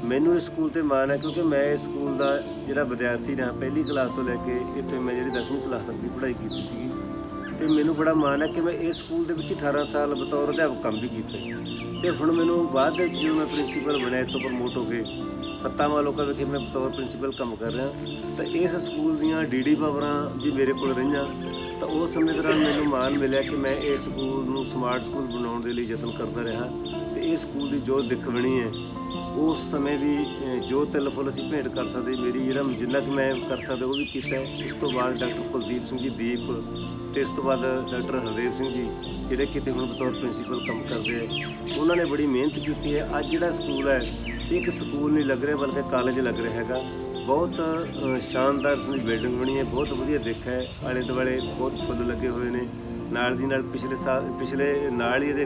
ਮੈਨੂੰ ਇਸ ਸਕੂਲ 'ਤੇ ਮਾਣ ਹੈ ਕਿਉਂਕਿ ਮੈਂ ਇਸ ਸਕੂਲ ਦਾ ਜਿਹੜਾ ਵਿਦਿਆਰਥੀ ਰਿਹਾ, ਪਹਿਲੀ ਕਲਾਸ ਤੋਂ ਲੈ ਕੇ ਇੱਥੇ ਮੈਂ ਜਿਹੜੀ 10ਵੀਂ ਕਲਾਸ ਤੱਕ ਦੀ ਪੜ੍ਹਾਈ ਕੀਤੀ ਸੀਗੀ ਤੇ ਮੈਨੂੰ ਬੜਾ ਮਾਣ ਹੈ ਕਿ ਮੈਂ ਇਸ ਸਕੂਲ ਦੇ ਵਿੱਚ 18 ਸਾਲ ਬਤੌਰ ਅਧਿਆਪਕ ਕੰਮ ਵੀ ਕੀਤਾ ਤੇ ਹੁਣ ਮੈਨੂੰ ਬਾਅਦ ਦੇ ਵਿੱਚ ਜਦੋਂ ਮੈਂ ਪ੍ਰਿੰਸੀਪਲ ਬਣਿਆ ਇੱਥੋਂ ਪ੍ਰਮੋਟ ਹੋ ਕੇ ਫੱਤਾਵਾਂ ਲੋਕਾਂ ਵਿਖੇ ਮੈਂ ਬਤੌਰ ਪ੍ਰਿੰਸੀਪਲ ਕੰਮ ਕਰ ਰਿਹਾ ਤਾਂ ਇਸ ਸਕੂਲ ਦੀਆਂ ਡੀਡੀ ਪਾਵਰਾਂ ਵੀ ਮੇਰੇ ਕੋਲ ਰਹੀਆਂ ਤਾਂ ਉਸ ਸਮੇਂ ਦੌਰਾਨ ਮੈਨੂੰ ਮਾਣ ਮਿਲਿਆ ਕਿ ਮੈਂ ਇਸ ਸਕੂਲ ਨੂੰ ਸਮਾਰਟ ਸਕੂਲ ਬਣਾਉਣ ਦੇ ਲਈ ਯਤਨ ਕਰਦਾ ਰਿਹਾ ਤੇ ਇਹ ਸਕੂਲ ਦੀ ਜੋ ਦਿੱਖ ਬਣੀ ਹੈ ਉਸ ਸਮੇਂ ਵੀ ਜੋ ਤਿਲ ਫੁੱਲ ਅਸੀਂ ਭੇਂਟ ਕਰ ਸਕਦੇ ਮੇਰੀ ਜਿਹੜਾ ਜਿੰਨਾ ਕਿ ਮੈਂ ਕਰ ਸਕਦਾ ਉਹ ਵੀ ਕੀਤਾ। ਇਸ ਤੋਂ ਬਾਅਦ ਡਾਕਟਰ ਕੁਲਦੀਪ ਸਿੰਘ ਜੀ ਦੀਪ ਤੇ ਇਸ ਤੋਂ ਬਾਅਦ ਡਾਕਟਰ ਹਰਦੇਵ ਸਿੰਘ ਜੀ ਜਿਹੜੇ ਕਿਤੇ ਹੁਣ ਬਤੌਰ ਪ੍ਰਿੰਸੀਪਲ ਕੰਮ ਕਰਦੇ ਆ ਉਹਨਾਂ ਨੇ ਬੜੀ ਮਿਹਨਤ ਕੀਤੀ ਹੈ। ਅੱਜ ਜਿਹੜਾ ਸਕੂਲ ਹੈ ਇੱਕ ਸਕੂਲ ਨਹੀਂ ਲੱਗ ਰਿਹਾ ਬਲਕਿ ਕਾਲਜ ਲੱਗ ਰਿਹਾ ਹੈਗਾ। ਬਹੁਤ ਸ਼ਾਨਦਾਰ ਦੀ ਬਿਲਡਿੰਗ ਬਣੀ ਹੈ, ਬਹੁਤ ਵਧੀਆ ਦਿੱਖ ਹੈ, ਆਲੇ ਦੁਆਲੇ ਬਹੁਤ ਫੁੱਲ ਲੱਗੇ ਹੋਏ ਨੇ। ਨਾਲ ਦੀ ਨਾਲ ਪਿਛਲੇ ਨਾਲ ਹੀ ਇਹਦੇ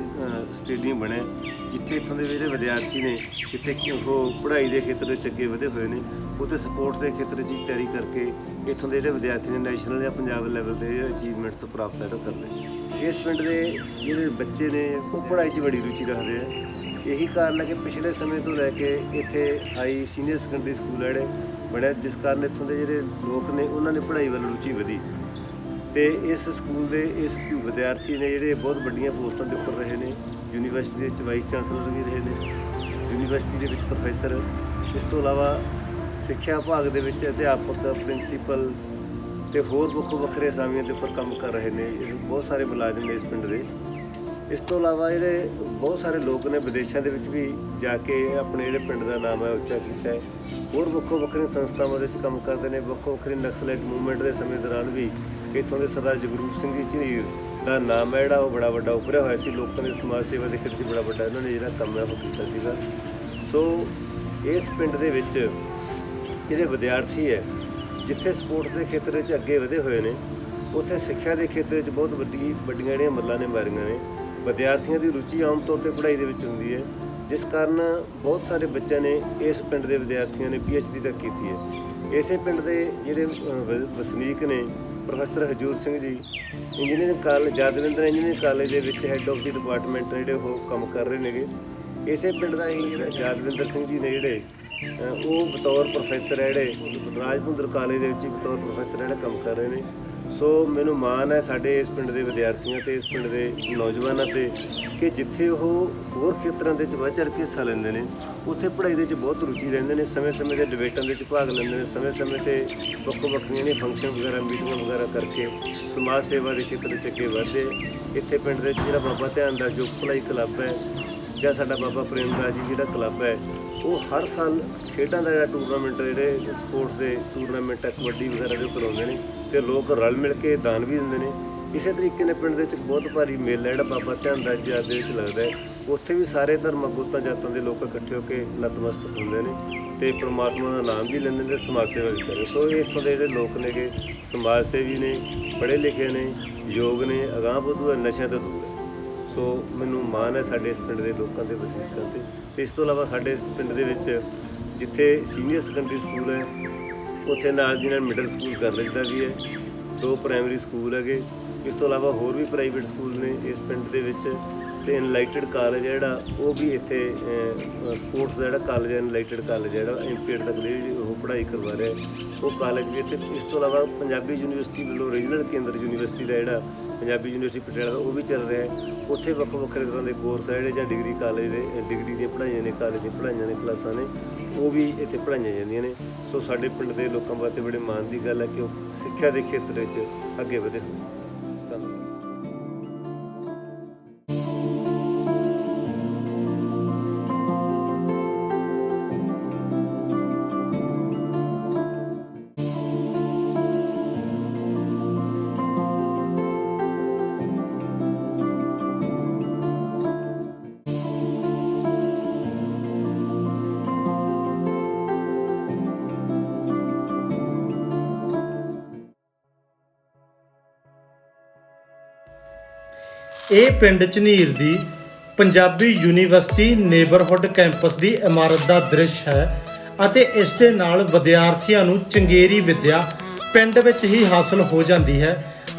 ਸਟੇਡੀਅਮ ਬਣਿਆ ਜਿੱਥੇ ਇੱਥੋਂ ਦੇ ਜਿਹੜੇ ਵਿਦਿਆਰਥੀ ਨੇ ਜਿੱਥੇ ਉਹ ਪੜ੍ਹਾਈ ਦੇ ਖੇਤਰ ਵਿੱਚ ਅੱਗੇ ਵਧੇ ਹੋਏ ਨੇ ਉੱਥੇ ਸਪੋਰਟਸ ਦੇ ਖੇਤਰ 'ਚ ਤਿਆਰੀ ਕਰਕੇ ਇੱਥੋਂ ਦੇ ਜਿਹੜੇ ਵਿਦਿਆਰਥੀ ਨੇ ਨੈਸ਼ਨਲ ਜਾਂ ਪੰਜਾਬ ਲੈਵਲ ਦੇ ਅਚੀਵਮੈਂਟਸ ਪ੍ਰਾਪਤ ਕਰਦੇ। ਇਸ ਪਿੰਡ ਦੇ ਜਿਹੜੇ ਬੱਚੇ ਨੇ ਉਹ ਪੜ੍ਹਾਈ 'ਚ ਬੜੀ ਰੁਚੀ ਰੱਖਦੇ ਆ। ਇਹੀ ਕਾਰਨ ਹੈ ਕਿ ਪਿਛਲੇ ਸਮੇਂ ਤੋਂ ਲੈ ਕੇ ਇੱਥੇ ਹਾਈ ਸੀਨੀਅਰ ਸੈਕੰਡਰੀ ਸਕੂਲ ਜਿਹੜੇ ਬਣਿਆ ਜਿਸ ਕਾਰਨ ਇੱਥੋਂ ਦੇ ਜਿਹੜੇ ਲੋਕ ਨੇ ਉਹਨਾਂ ਨੇ ਪੜ੍ਹਾਈ ਵੱਲ ਰੁਚੀ ਵਧੀ ਤੇ ਇਸ ਸਕੂਲ ਦੇ ਇਸ ਵਿਦਿਆਰਥੀ ਨੇ ਜਿਹੜੇ ਬਹੁਤ ਵੱਡੀਆਂ ਪੋਸਟਾਂ ਦੇ ਉੱਪਰ ਰਹੇ ਨੇ। ਯੂਨੀਵਰਸਿਟੀ ਦੇ ਵਿੱਚ ਵਾਈਸ ਚਾਂਸਲਰ ਵੀ ਰਹੇ ਨੇ, ਯੂਨੀਵਰਸਿਟੀ ਦੇ ਵਿੱਚ ਪ੍ਰੋਫੈਸਰ, ਇਸ ਤੋਂ ਇਲਾਵਾ ਸਿੱਖਿਆ ਵਿਭਾਗ ਦੇ ਵਿੱਚ ਅਧਿਆਪਕ, ਪ੍ਰਿੰਸੀਪਲ ਤੇ ਹੋਰ ਵੱਖੋ ਵੱਖਰੇ ਅਸਾਮੀਆਂ ਦੇ ਉੱਪਰ ਕੰਮ ਕਰ ਰਹੇ ਨੇ। ਬਹੁਤ ਸਾਰੇ ਮੁਲਾਜ਼ਮ ਨੇ ਇਸ ਪਿੰਡ ਦੇ। ਇਸ ਤੋਂ ਇਲਾਵਾ ਜਿਹੜੇ ਬਹੁਤ ਸਾਰੇ ਲੋਕ ਨੇ ਵਿਦੇਸ਼ਾਂ ਦੇ ਵਿੱਚ ਵੀ ਜਾ ਕੇ ਆਪਣੇ ਜਿਹੜੇ ਪਿੰਡ ਦਾ ਨਾਮ ਹੈ ਉੱਚਾ ਕੀਤਾ ਹੈ। ਹੋਰ ਵੱਖੋ ਵੱਖਰੇ ਸੰਸਥਾਵਾਂ ਦੇ ਵਿੱਚ ਕੰਮ ਕਰਦੇ ਨੇ। ਵੱਖੋ ਵੱਖਰੇ ਨਕਸਲਾਈਟ ਮੂਵਮੈਂਟ ਦੇ ਸਮੇਂ ਦੌਰਾਨ ਵੀ ਇੱਥੋਂ ਦੇ ਸਰਦਾਰ ਜਗਰੂਪ ਸਿੰਘ ਜੀ ਝਨੀਰ ਦਾ ਨਾਮ ਹੈ ਜਿਹੜਾ ਉਹ ਬੜਾ ਵੱਡਾ ਉੱਭਰਿਆ ਹੋਇਆ ਸੀ। ਲੋਕਾਂ ਦੀ ਸਮਾਜ ਸੇਵਾ ਦੇ ਖੇਤਰ 'ਚ ਬੜਾ ਵੱਡਾ ਇਹਨਾਂ ਨੇ ਜਿਹੜਾ ਕੰਮ ਹੈ ਉਹ ਕੀਤਾ ਸੀਗਾ। ਸੋ ਇਸ ਪਿੰਡ ਦੇ ਵਿੱਚ ਜਿਹੜੇ ਵਿਦਿਆਰਥੀ ਹੈ ਜਿੱਥੇ ਸਪੋਰਟਸ ਦੇ ਖੇਤਰ ਵਿੱਚ ਅੱਗੇ ਵਧੇ ਹੋਏ ਨੇ ਉੱਥੇ ਸਿੱਖਿਆ ਦੇ ਖੇਤਰ ਵਿੱਚ ਬਹੁਤ ਵੱਡੀਆਂ ਜਿਹੜੀਆਂ ਮੱਲਾਂ ਨੇ ਮਾਰੀਆਂ ਨੇ। ਵਿਦਿਆਰਥੀਆਂ ਦੀ ਰੁਚੀ ਆਮ ਤੌਰ 'ਤੇ ਪੜ੍ਹਾਈ ਦੇ ਵਿੱਚ ਹੁੰਦੀ ਹੈ ਜਿਸ ਕਾਰਨ ਬਹੁਤ ਸਾਰੇ ਬੱਚਿਆਂ ਨੇ ਇਸ ਪਿੰਡ ਦੇ ਵਿਦਿਆਰਥੀਆਂ ਨੇ PhD ਤੱਕ ਕੀਤੀ ਹੈ। ਇਸੇ ਪਿੰਡ ਦੇ ਜਿਹੜੇ ਵਸਨੀਕ ਨੇ professor Hazur Singh ji engineering college Yadavindra engineering college ਦੇ ਵਿੱਚ ਹੈੱਡ ਆਫ ਦੀ ਡਿਪਾਰਟਮੈਂਟ ਜਿਹੜੇ ਉਹ ਕੰਮ ਕਰ ਰਹੇ ਨੇਗੇ। ਇਸੇ ਪਿੰਡ ਦਾ ਹੀ ਜਿਹੜਾ ਯਾਦਵਿੰਦਰ ਸਿੰਘ ਜੀ ਨੇ ਜਿਹੜੇ ਉਹ ਬਤੌਰ ਪ੍ਰੋਫੈਸਰ ਹੈ ਜਿਹੜੇ ਰਾਜਪੁੰਦਰ ਕਾਲਜ ਦੇ ਵਿੱਚ ਬਤੌਰ ਪ੍ਰੋਫੈਸਰ ਜਿਹੜਾ ਕੰਮ ਕਰ ਰਹੇ ਨੇ। ਸੋ ਮੈਨੂੰ ਮਾਣ ਹੈ ਸਾਡੇ ਇਸ ਪਿੰਡ ਦੇ ਵਿਦਿਆਰਥੀਆਂ ਤੇ ਇਸ ਪਿੰਡ ਦੇ ਨੌਜਵਾਨਾਂ ਤੇ ਕਿ ਜਿੱਥੇ ਉਹ ਹੋਰ ਖੇਤਰਾਂ ਦੇ ਵਿੱਚ ਵੱਧ ਚੜ੍ਹ ਕੇ ਹਿੱਸਾ ਲੈਂਦੇ ਨੇ ਉੱਥੇ ਪੜ੍ਹਾਈ ਦੇ ਵਿੱਚ ਬਹੁਤ ਰੁਚੀ ਰਹਿੰਦੇ ਨੇ। ਸਮੇਂ-ਸਮੇਂ ਦੇ ਡਿਬੇਟਾਂ ਦੇ ਵਿੱਚ ਭਾਗ ਲੈਂਦੇ ਨੇ। ਸਮੇਂ-ਸਮੇਂ 'ਤੇ ਵੱਖੋ ਵੱਖਰੀਆਂ ਫੰਕਸ਼ਨ ਵਗੈਰਾ ਮੀਟਿੰਗਾਂ ਵਗੈਰਾ ਕਰਕੇ ਸਮਾਜ ਸੇਵਾ ਦੇ ਖੇਤਰ ਵਿੱਚ ਅੱਗੇ ਵਧਦੇ। ਇੱਥੇ ਪਿੰਡ ਦੇ ਜਿਹੜਾ ਬਾਬਾ ਧਿਆਨ ਦਾ ਜੋ ਭਲਾਈ ਕਲੱਬ ਹੈ ਜਾਂ ਸਾਡਾ ਬਾਬਾ ਪ੍ਰੇਮਦਾਸ ਜੀ ਜਿਹੜਾ ਕਲੱਬ ਹੈ ਉਹ ਹਰ ਸਾਲ ਖੇਡਾਂ ਦਾ ਜਿਹੜਾ ਟੂਰਨਾਮੈਂਟ ਜਿਹੜੇ ਸਪੋਰਟਸ ਦੇ ਟੂਰਨਾਮੈਂਟ ਕਬੱਡੀ ਵਗੈਰਾ ਦੇ ਕਰਾਉਂਦੇ ਨੇ ਤੇ ਲੋਕ ਰਲ ਮਿਲ ਕੇ ਦਾਨ ਵੀ ਦਿੰਦੇ ਨੇ। ਇਸੇ ਤਰੀਕੇ ਨਾਲ ਪਿੰਡ ਦੇ ਵਿੱਚ ਬਹੁਤ ਭਾਰੀ ਮੇਲਾ ਜਿਹੜਾ ਬਾਬਾ ਧਿਆਨ ਦਾ ਜੀ ਦੇ ਵਿੱਚ ਲੱਗਦਾ ਹੈ ਉੱਥੇ ਵੀ ਸਾਰੇ ਧਰਮਾਂ ਗੋਤਾਂ ਜਾਤਾਂ ਦੇ ਲੋਕ ਇਕੱਠੇ ਹੋ ਕੇ ਨਤਮਸਤਕ ਹੁੰਦੇ ਨੇ ਤੇ ਪ੍ਰਮਾਤਮਾ ਦਾ ਨਾਮ ਵੀ ਲੈਂਦੇ ਨੇ, ਸਮਾਜ ਸੇਵਾ ਵੀ ਕਰਦੇ। ਸੋ ਇੱਥੋਂ ਦੇ ਜਿਹੜੇ ਲੋਕ ਨੇਗੇ ਸਮਾਜ ਸੇਵੀ ਨੇ, ਪੜ੍ਹੇ ਲਿਖੇ ਨੇ, ਯੋਗ ਨੇ, ਅਗਾਂਹ ਵਧੂ ਹੈ, ਨਸ਼ਿਆਂ ਤੋਂ ਦੂਰ ਹੈ। ਸੋ ਮੈਨੂੰ ਮਾਣ ਹੈ ਸਾਡੇ ਇਸ ਪਿੰਡ ਦੇ ਲੋਕਾਂ ਦੇ ਵਸਨੀਕਾਂ ਤੇ ਇਸ ਤੋਂ ਇਲਾਵਾ ਸਾਡੇ ਇਸ ਪਿੰਡ ਦੇ ਵਿੱਚ ਜਿੱਥੇ ਸੀਨੀਅਰ ਸੈਕੰਡਰੀ ਸਕੂਲ ਹੈ ਉੱਥੇ ਨਾਲ ਦੀ ਨਾਲ ਮਿਡਲ ਸਕੂਲ ਕਾਲਜ ਦਾ ਵੀ ਹੈ, 2 ਪ੍ਰਾਇਮਰੀ ਸਕੂਲ ਹੈਗੇ। ਇਸ ਤੋਂ ਇਲਾਵਾ ਹੋਰ ਵੀ ਪ੍ਰਾਈਵੇਟ ਸਕੂਲ ਨੇ ਇਸ ਪਿੰਡ ਦੇ ਵਿੱਚ ਤੇ ਇਨਲਾਈਟਡ ਕਾਲਜ ਜਿਹੜਾ ਉਹ ਵੀ ਇੱਥੇ ਸਪੋਰਟਸ ਦਾ ਜਿਹੜਾ ਕਾਲਜ ਹੈ ਇਨਲਾਈਟਡ ਕਾਲਜ ਜਿਹੜਾ MP ਤੱਕ ਦੀ ਉਹ ਪੜ੍ਹਾਈ ਕਰਵਾ ਰਿਹਾ ਉਹ ਕਾਲਜ ਵੀ ਇੱਥੇ। ਇਸ ਤੋਂ ਇਲਾਵਾ ਪੰਜਾਬੀ ਯੂਨੀਵਰਸਿਟੀ ਵੱਲੋਂ ਰੀਜਨਲ ਕੇਂਦਰ ਯੂਨੀਵਰਸਿਟੀ ਦਾ ਜਿਹੜਾ ਪੰਜਾਬੀ ਯੂਨੀਵਰਸਿਟੀ ਪਟਿਆਲਾ ਦਾ ਉਹ ਵੀ ਚੱਲ ਰਿਹਾ ਹੈ। ਉੱਥੇ ਵੱਖ ਵੱਖਰੇ ਤਰ੍ਹਾਂ ਦੇ ਕੋਰਸ ਹੈ ਜਿਹੜੇ ਜਾਂ ਡਿਗਰੀ ਕਾਲਜ ਦੇ ਡਿਗਰੀ ਦੀਆਂ ਪੜ੍ਹਾਈਆਂ ਨੇ, ਕਾਲਜ ਦੀਆਂ ਪੜ੍ਹਾਈਆਂ ਨੇ, ਕਲਾਸਾਂ ਨੇ ਉਹ ਵੀ ਇੱਥੇ ਪੜ੍ਹਾਈਆਂ ਜਾਂਦੀਆਂ ਨੇ। ਸੋ ਸਾਡੇ ਪਿੰਡ ਦੇ ਲੋਕਾਂ ਵਾਸਤੇ ਬੜੇ ਮਾਣ ਦੀ ਗੱਲ ਹੈ ਕਿ ਉਹ ਸਿੱਖਿਆ ਦੇ ਖੇਤਰ ਵਿੱਚ ਅੱਗੇ ਵਧੇ ਹੋਏ। ਧੰਨਵਾਦ। ਇਹ ਪਿੰਡ ਝਨੀਰ ਦੀ ਪੰਜਾਬੀ ਯੂਨੀਵਰਸਿਟੀ ਨੇਬਰਹੁੱਡ ਕੈਂਪਸ ਦੀ ਇਮਾਰਤ ਦਾ ਦ੍ਰਿਸ਼ ਹੈ ਅਤੇ ਇਸ ਦੇ ਨਾਲ ਵਿਦਿਆਰਥੀਆਂ ਨੂੰ ਚੰਗੇਰੀ ਵਿੱਦਿਆ ਪਿੰਡ ਵਿੱਚ ਹੀ ਹਾਸਲ ਹੋ ਜਾਂਦੀ ਹੈ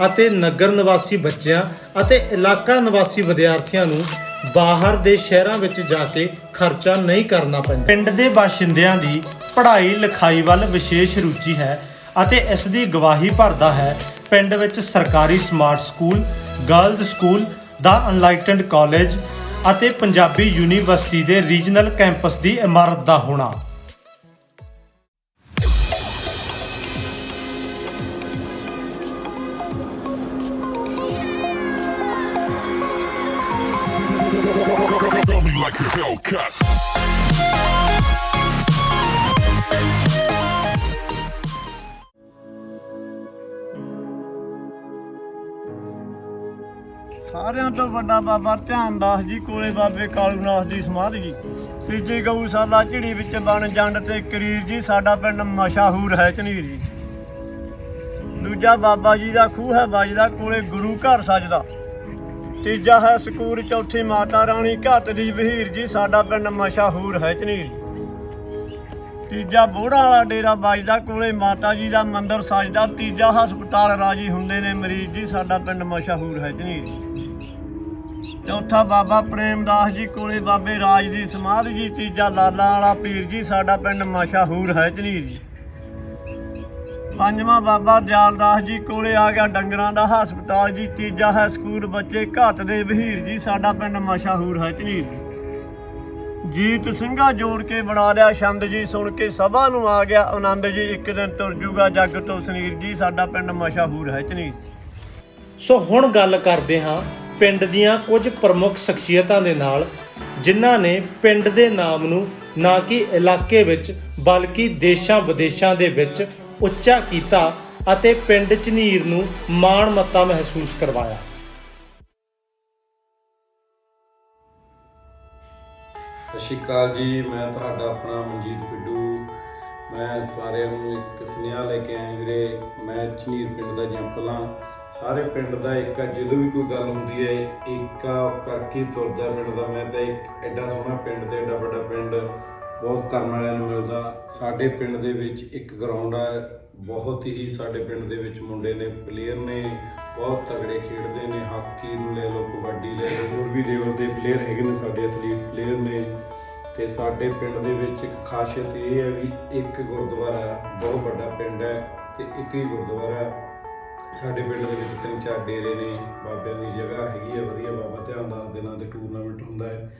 ਅਤੇ ਨਗਰ ਨਿਵਾਸੀ ਬੱਚਿਆਂ ਅਤੇ ਇਲਾਕਾ ਨਿਵਾਸੀ ਵਿਦਿਆਰਥੀਆਂ ਨੂੰ ਬਾਹਰ ਦੇ ਸ਼ਹਿਰਾਂ ਵਿੱਚ ਜਾ ਕੇ ਖਰਚਾ ਨਹੀਂ ਕਰਨਾ ਪੈਂਦਾ। ਪਿੰਡ ਦੇ ਬਾਸ਼ਿੰਦਿਆਂ ਦੀ ਪੜ੍ਹਾਈ ਲਿਖਾਈ ਵੱਲ ਵਿਸ਼ੇਸ਼ ਰੁਚੀ ਹੈ ਅਤੇ ਇਸ ਦੀ ਗਵਾਹੀ ਭਰਦਾ ਹੈ ਪਿੰਡ ਵਿੱਚ ਸਰਕਾਰੀ ਸਮਾਰਟ ਸਕੂਲ, ਗਰਲਜ਼ ਸਕੂਲ, ਦਾ ਅਨਲਾਈਟਨਡ ਕਾਲਜ ਅਤੇ ਪੰਜਾਬੀ ਯੂਨੀਵਰਸਿਟੀ ਦੇ ਰੀਜਨਲ ਕੈਂਪਸ ਦੀ ਇਮਾਰਤ ਦਾ ਹੋਣਾ। Like a Hellcat. ਸਾਰਿਆਂ ਤੋਂ ਵੱਡਾ ਬਾਬਾ ਧਿਆਨਦਾਸ ਜੀ ਕੋਲੇ ਬਾਬੇ ਕਾਲੂਨਾਥ ਦੀ ਸਮਾਧੀ ਜੀ। ਤੀਜੀ ਗਊਸ਼ਾਲਾ ਝਿੜੀ ਵਿੱਚ ਬਣ ਜੰਡ ਤੇ ਕਰੀਰ ਜੀ, ਸਾਡਾ ਪਿੰਡ ਮਸ਼ਹੂਰ ਹੈ ਝਨੀਰ ਜੀ। ਦੂਜਾ ਬਾਬਾ ਜੀ ਦਾ ਖੂਹ ਹੈ ਵੱਜਦਾ, ਕੋਲੇ ਗੁਰੂ ਘਰ ਸਜਦਾ। ਤੀਜਾ ਹੈ ਸਕੂਰ, ਚੌਥੀ ਮਾਤਾ ਰਾਣੀ ਘੱਤ ਦੀ ਵਹੀਰ ਜੀ, ਸਾਡਾ ਪਿੰਡ ਮਸ਼ਹੂਰ ਹੈ ਝਨੀਰ। ਤੀਜਾ ਬੋੜਾਂ ਵਾਲਾ ਡੇਰਾ ਵੱਜਦਾ, ਕੋਲੇ ਮਾਤਾ ਜੀ ਦਾ ਮੰਦਿਰ ਸਜਦਾ। ਤੀਜਾ ਹਸਪਤਾਲ ਰਾਜੀ ਹੁੰਦੇ ਨੇ ਮਰੀਜ਼ ਜੀ, ਸਾਡਾ ਪਿੰਡ ਮਸ਼ਹੂਰ ਹੈ ਝਨੀਰ। ਚੌਥਾ ਬਾਬਾ ਪ੍ਰੇਮਦਾਸ ਜੀ ਕੋਲੇ ਬਾਬੇ ਰਾਜ ਦੀ ਸਮਾਧ ਜੀ। ਤੀਜਾ ਲਾਲਾ ਵਾਲਾ ਪੀਰ ਜੀ, ਸਾਡਾ ਪਿੰਡ ਮਸ਼ਹੂਰ ਹੈ ਝਨੀਰ ਜੀ। ਪੰਜਵਾਂ ਬਾਬਾ ਦਿਆਲਦਾਸ ਜੀ ਕੋਲੇ ਆ ਗਿਆ ਡੰਗਰਾਂ ਦਾ ਹਸਪਤਾਲ ਜੀ। ਤੀਜਾ ਹੈ ਸਕੂਲ ਬੱਚੇ ਘੱਟ ਦੇ ਵਹੀਰ ਜੀ, ਸਾਡਾ ਪਿੰਡ ਮਸ਼ਹੂਰ ਹੈ ਝਨੀਰ ਜੀ। ਜੀਤ ਸਿੰਘਾਂ ਜੋੜ ਕੇ ਬਣਾ ਲਿਆ ਛੰਦ ਜੀ, ਸੁਣ ਕੇ ਸਭਾ ਨੂੰ ਆ ਗਿਆ ਆਨੰਦ ਜੀ। ਇੱਕ ਦਿਨ ਤੁਰ ਜੂਗਾ ਜੱਗ ਤੋਂ ਸਨੀਰ ਜੀ, ਸਾਡਾ ਪਿੰਡ ਮਸ਼ਹੂਰ ਹੈ ਝਨੀਰ। ਸੋ ਹੁਣ ਗੱਲ ਕਰਦੇ ਹਾਂ ਪਿੰਡ ਦੀਆਂ ਕੁਝ ਪ੍ਰਮੁੱਖ ਸ਼ਖਸੀਅਤਾਂ ਦੇ ਨਾਲ, ਜਿਨ੍ਹਾਂ ਨੇ ਪਿੰਡ ਦੇ ਨਾਮ ਨੂੰ ਨਾ ਕਿ ਇਲਾਕੇ ਵਿੱਚ ਬਲਕਿ ਦੇਸ਼ਾਂ ਵਿਦੇਸ਼ਾਂ ਦੇ ਵਿੱਚ ਉੱਚਾ ਕੀਤਾ ਅਤੇ ਪਿੰਡ ਝਨੀਰ ਨੂੰ ਮਾਣ ਮੱਤਾ ਮਹਿਸੂਸ ਕਰਵਾਇਆ। ਸਤਿ ਸ਼੍ਰੀ ਅਕਾਲ ਜੀ, ਮੈਂ ਤੁਹਾਡਾ ਆਪਣਾ ਮਨਜੀਤ ਪਿੱਡੂ। ਮੈਂ ਸਾਰਿਆਂ ਨੂੰ ਇੱਕ ਸੁਨੇਹਾ ਲੈ ਕੇ ਆਇਆ ਵੀਰੇ। ਮੈਂ ਝਨੀਰ ਪਿੰਡ ਦਾ ਜੰਪਲ ਹਾਂ। ਸਾਰੇ ਪਿੰਡ ਦਾ ਇੱਕ ਜਦੋਂ ਵੀ ਕੋਈ ਗੱਲ ਹੁੰਦੀ ਹੈ ਏਕਾ ਕਰਕੇ ਤੁਰਦਾ ਪਿੰਡ ਦਾ। ਮੈਂ ਤਾਂ ਇੱਕ ਐਡਾ ਸੋਹਣਾ ਪਿੰਡ ਤੇ ਐਡਾ ਵੱਡਾ ਪਿੰਡ ਬਹੁਤ ਕਰਨ ਵਾਲਿਆਂ ਨੂੰ ਮਿਲਦਾ। ਸਾਡੇ ਪਿੰਡ ਦੇ ਵਿੱਚ ਇੱਕ ਗਰਾਊਂਡ ਹੈ, ਬਹੁਤ ਹੀ ਸਾਡੇ ਪਿੰਡ ਦੇ ਵਿੱਚ ਮੁੰਡੇ ਨੇ, ਪਲੇਅਰ ਨੇ, ਬਹੁਤ ਤਗੜੇ ਖੇਡਦੇ ਨੇ। ਹਾਕੀ ਨੂੰ ਲੈ ਲਓ, ਕਬੱਡੀ ਲੈ ਲਓ, ਹੋਰ ਵੀ ਲੈਵਲ ਦੇ ਪਲੇਅਰ ਹੈਗੇ ਨੇ, ਸਾਡੇ ਐਥਲੀਟ ਪਲੇਅਰ ਨੇ। ਤੇ ਸਾਡੇ ਪਿੰਡ ਦੇ ਵਿੱਚ ਇੱਕ ਖਾਸੀਅਤ ਇਹ ਹੈ ਵੀ ਇੱਕ ਗੁਰਦੁਆਰਾ, ਬਹੁਤ ਵੱਡਾ ਪਿੰਡ ਹੈ ਤੇ ਇੱਕ ਹੀ ਗੁਰਦੁਆਰਾ। ਸਾਡੇ ਪਿੰਡ ਦੇ ਵਿੱਚ 3-4 ਡੇਰੇ ਨੇ, ਬਾਬਿਆਂ ਦੀ ਜਗ੍ਹਾ ਹੈਗੀ ਹੈ ਵਧੀਆ। ਬਾਬਾ ਧਿਆਨਦਾਸ ਦੇ ਨਾਂ 'ਤੇ ਟੂਰਨਾਮੈਂਟ ਹੁੰਦਾ ਹੈ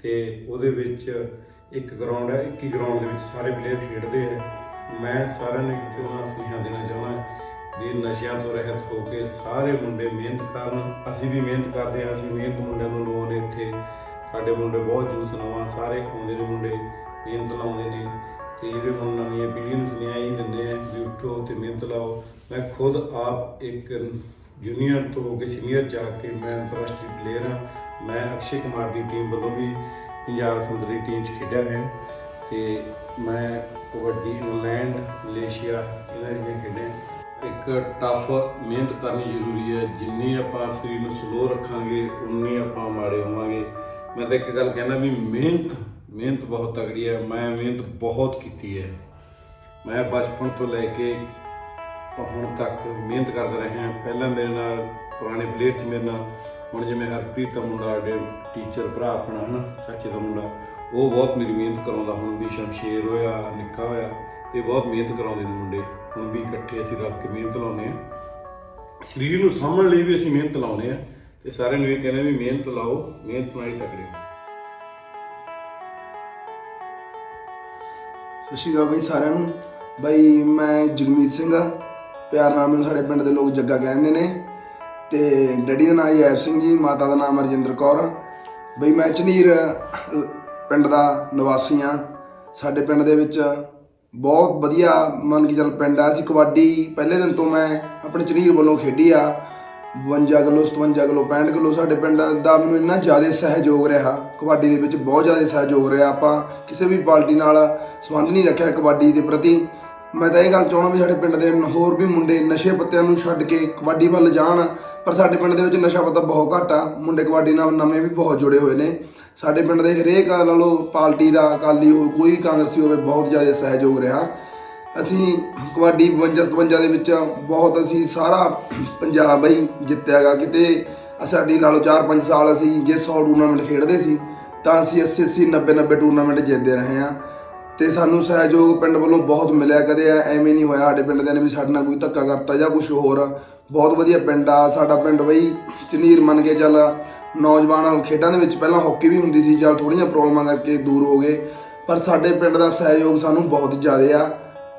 ਤੇ ਉਹਦੇ ਵਿੱਚ ਇੱਕ ਗਰਾਊਂਡ ਹੈ। ਇੱਕ ਹੀ ਗਰਾਊਂਡ ਦੇ ਵਿੱਚ ਸਾਰੇ ਪਲੇਅਰ ਖੇਡਦੇ ਹੈ। ਮੈਂ ਸਾਰਿਆਂ ਨੂੰ ਇੱਕ ਉਹਨਾਂ ਸੁਨੇਹਾ ਦੇਣਾ ਚਾਹੁੰਦਾ ਵੀ ਨਸ਼ਿਆਂ ਤੋਂ ਰਹਿਤ ਹੋ ਕੇ ਸਾਰੇ ਮੁੰਡੇ ਮਿਹਨਤ ਕਰਨ। ਅਸੀਂ ਵੀ ਮਿਹਨਤ ਕਰਦੇ ਹਾਂ, ਅਸੀਂ ਮਿਹਨਤ ਮੁੰਡਿਆਂ ਨੂੰ ਲਵਾਉਂਦੇ ਇੱਥੇ। ਸਾਡੇ ਮੁੰਡੇ ਬਹੁਤ ਯੂਥ ਨਵਾਂ ਸਾਰੇ ਆਉਂਦੇ ਨੇ, ਮੁੰਡੇ ਮਿਹਨਤ ਲਾਉਂਦੇ ਨੇ ਤੇ ਜਿਹੜੇ ਹੁਣ ਨਵੀਆਂ ਪੀੜ੍ਹੀ ਨੂੰ ਸੁਨੇਹਾ ਹੀ ਦਿੰਦੇ ਆ ਵੀ ਉੱਠੋ ਤੇ ਮਿਹਨਤ ਲਾਓ। ਮੈਂ ਖੁਦ ਆਪ ਇੱਕ ਜੂਨੀਅਰ ਤੋਂ ਹੋ ਕੇ ਸੀਨੀਅਰ ਜਾ ਕੇ ਮੈਂ ਅੰਤਰਰਾਸ਼ਟਰੀ ਪਲੇਅਰ ਹਾਂ। ਮੈਂ ਅਕਸ਼ੇ ਕੁਮਾਰ ਦੀ ਟੀਮ ਵੱਲੋਂ ਵੀ ਪੰਜਾਬ ਸੁੰਦਰੀ ਟੀਮ 'ਚ ਖੇਡਿਆ ਹੈ ਤੇ ਮੈਂ ਕਬੱਡੀ, ਇੰਗਲੈਂਡ, ਮਲੇਸ਼ੀਆ ਇਹਨਾਂ ਦੀਆਂ ਖੇਡਿਆ। ਇੱਕ ਟਫ ਮਿਹਨਤ ਕਰਨੀ ਜ਼ਰੂਰੀ ਹੈ। ਜਿੰਨੀ ਆਪਾਂ ਸਰੀਰ ਨੂੰ ਸਲੋ ਰੱਖਾਂਗੇ ਉਨੀ ਆਪਾਂ ਮਾੜੇ ਹੋਵਾਂਗੇ। ਮੈਂ ਤਾਂ ਇੱਕ ਗੱਲ ਕਹਿੰਦਾ ਵੀ ਮਿਹਨਤ ਬਹੁਤ ਤਗੜੀ ਹੈ। ਮੈਂ ਮਿਹਨਤ ਬਹੁਤ ਕੀਤੀ ਹੈ। ਮੈਂ ਬਚਪਨ ਤੋਂ ਲੈ ਕੇ ਹੁਣ ਤੱਕ ਮਿਹਨਤ ਕਰਦਾ ਰਿਹਾ। ਪਹਿਲਾਂ ਮੇਰੇ ਨਾਲ ਪੁਰਾਣੇ ਪਲੇਅਰ ਸੀ ਮੇਰੇ ਨਾਲ, ਹੁਣ ਜਿਵੇਂ ਹਰਪ੍ਰੀਤ ਦਾ ਮੁੰਡਾ, ਸਾਡੇ ਟੀਚਰ ਭਰਾ ਆਪਣਾ ਹੈ ਨਾ, ਚਾਚੇ ਦਾ ਮੁੰਡਾ, ਉਹ ਬਹੁਤ ਮੇਰੀ ਮਿਹਨਤ ਕਰਾਉਂਦਾ। ਹੁਣ ਵੀ ਸ਼ਮਸ਼ੇਰ ਹੋਇਆ, ਨਿੱਕਾ ਹੋਇਆ, ਇਹ ਬਹੁਤ ਮਿਹਨਤ ਕਰਾਉਂਦੇ ਨੇ ਮੁੰਡੇ। ਹੁਣ ਵੀ ਇਕੱਠੇ ਅਸੀਂ ਰਲ ਕੇ ਮਿਹਨਤ ਲਾਉਂਦੇ ਹਾਂ। ਸਰੀਰ ਨੂੰ ਸਾਂਭਣ ਲਈ ਵੀ ਅਸੀਂ ਮਿਹਨਤ ਲਾਉਂਦੇ ਹਾਂ ਤੇ ਸਾਰਿਆਂ ਨੂੰ ਇਹ ਕਹਿੰਦੇ ਵੀ ਮਿਹਨਤ ਲਾਓ, ਮਿਹਨਤ ਨਾਲ ਹੀ ਤਕੜੇ ਹੋ। ਸਤਿ ਸ਼੍ਰੀ ਅਕਾਲ ਬਾਈ ਸਾਰਿਆਂ ਨੂੰ। ਬਾਈ ਮੈਂ ਜਗਮੀਤ ਸਿੰਘ ਆ, ਪਿਆਰ ਨਾਲ ਮੈਨੂੰ ਸਾਡੇ ਪਿੰਡ ਦੇ ਲੋਕ ਜੱਗਾ ਕਹਿੰਦੇ ਨੇ ਤੇ ਡੈਡੀ ਦਾ ਨਾਮ ਜੀ ਐਬ ਸਿੰਘ ਜੀ, ਮਾਤਾ ਦਾ ਨਾਮ ਰਜਿੰਦਰ ਕੌਰ। ਬਈ ਮੈਂ ਝਨੀਰ ਪਿੰਡ ਦਾ ਨਿਵਾਸੀ ਹਾਂ। ਸਾਡੇ ਪਿੰਡ ਦੇ ਵਿੱਚ ਬਹੁਤ ਵਧੀਆ ਮੰਨ ਕੇ ਚੱਲ ਪਿੰਡ ਆ। ਅਸੀਂ ਕਬੱਡੀ ਪਹਿਲੇ ਦਿਨ ਤੋਂ ਮੈਂ ਆਪਣੇ ਝਨੀਰ ਵੱਲੋਂ ਖੇਡੀ ਆ। 52 ਕਿਲੋ, 57 ਕਿਲੋ, 65 ਕਿਲੋ। ਸਾਡੇ ਪਿੰਡ ਦਾ ਮੈਨੂੰ ਇੰਨਾ ਜ਼ਿਆਦਾ ਸਹਿਯੋਗ ਰਿਹਾ ਕਬੱਡੀ ਦੇ ਵਿੱਚ, ਬਹੁਤ ਜ਼ਿਆਦਾ ਸਹਿਯੋਗ ਰਿਹਾ। ਆਪਾਂ ਕਿਸੇ ਵੀ ਪਾਰਟੀ ਨਾਲ ਸੰਬੰਧ ਨਹੀਂ ਰੱਖਿਆ ਕਬੱਡੀ ਦੇ ਪ੍ਰਤੀ। ਮੈਂ ਤਾਂ ਇਹ ਗੱਲ ਚਾਹੁੰਦਾ ਵੀ ਸਾਡੇ ਪਿੰਡ ਦੇ ਹੋਰ ਵੀ ਮੁੰਡੇ ਨਸ਼ੇ ਪੱਤਿਆਂ ਨੂੰ ਛੱਡ ਕੇ ਕਬੱਡੀ ਵੱਲ ਜਾਣ। ਪਰ ਸਾਡੇ ਪਿੰਡ ਦੇ ਵਿੱਚ ਨਸ਼ਾ ਪੱਤਾ ਬਹੁਤ ਘੱਟ ਆ। ਮੁੰਡੇ ਕਬੱਡੀ ਨਾਲ ਨਵੇਂ ਵੀ ਬਹੁਤ ਜੁੜੇ ਹੋਏ ਨੇ। ਸਾਡੇ ਪਿੰਡ ਦੇ ਹਰੇਕ ਨਾਲੋਂ ਪਾਰਟੀ ਦਾ, ਅਕਾਲੀ ਹੋਵੇ, ਕੋਈ ਵੀ ਕਾਂਗਰਸੀ ਹੋਵੇ, ਬਹੁਤ ਜ਼ਿਆਦਾ ਸਹਿਯੋਗ ਰਿਹਾ। ਅਸੀਂ ਕਬੱਡੀ 52-57 ਦੇ ਵਿੱਚ ਬਹੁਤ, ਅਸੀਂ ਸਾਰਾ ਪੰਜਾਬ ਬਈ ਜਿੱਤਿਆ ਗਾ। ਕਿਤੇ ਸਾਡੀ ਲਾ ਲਓ 4-5 ਸਾਲ ਅਸੀਂ ਜੇ 100 ਟੂਰਨਾਮੈਂਟ ਖੇਡਦੇ ਸੀ ਤਾਂ ਅਸੀਂ 80-80, 90-90 ਟੂਰਨਾਮੈਂਟ ਜਿੱਤਦੇ ਰਹੇ ਹਾਂ ਤੇ ਸਾਨੂੰ ਸਹਿਯੋਗ ਪਿੰਡ ਵੱਲੋਂ ਬਹੁਤ ਮਿਲਿਆ। ਕਦੇ ਐਵੇਂ ਨਹੀਂ ਹੋਇਆ ਸਾਡੇ ਪਿੰਡ ਦੇ ਨੇ ਵੀ ਸਾਡੇ ਨਾਲ ਕੋਈ ਧੱਕਾ ਕਰਤਾ ਜਾਂ ਕੁਛ ਹੋਰ। ਬਹੁਤ ਵਧੀਆ ਪਿੰਡ ਆ ਸਾਡਾ ਪਿੰਡ ਬਈ। ਝਨੀਰ ਮੰਨ ਕੇ ਚੱਲ ਨੌਜਵਾਨ ਖੇਡਾਂ ਦੇ ਵਿੱਚ ਪਹਿਲਾਂ ਹਾਕੀ ਵੀ ਹੁੰਦੀ ਸੀ, ਚੱਲ ਥੋੜ੍ਹੀਆਂ ਪ੍ਰੋਬਲਮਾਂ ਕਰਕੇ ਦੂਰ ਹੋ ਗਏ, ਪਰ ਸਾਡੇ ਪਿੰਡ ਦਾ ਸਹਿਯੋਗ ਸਾਨੂੰ ਬਹੁਤ ਜ਼ਿਆਦਾ ਆ।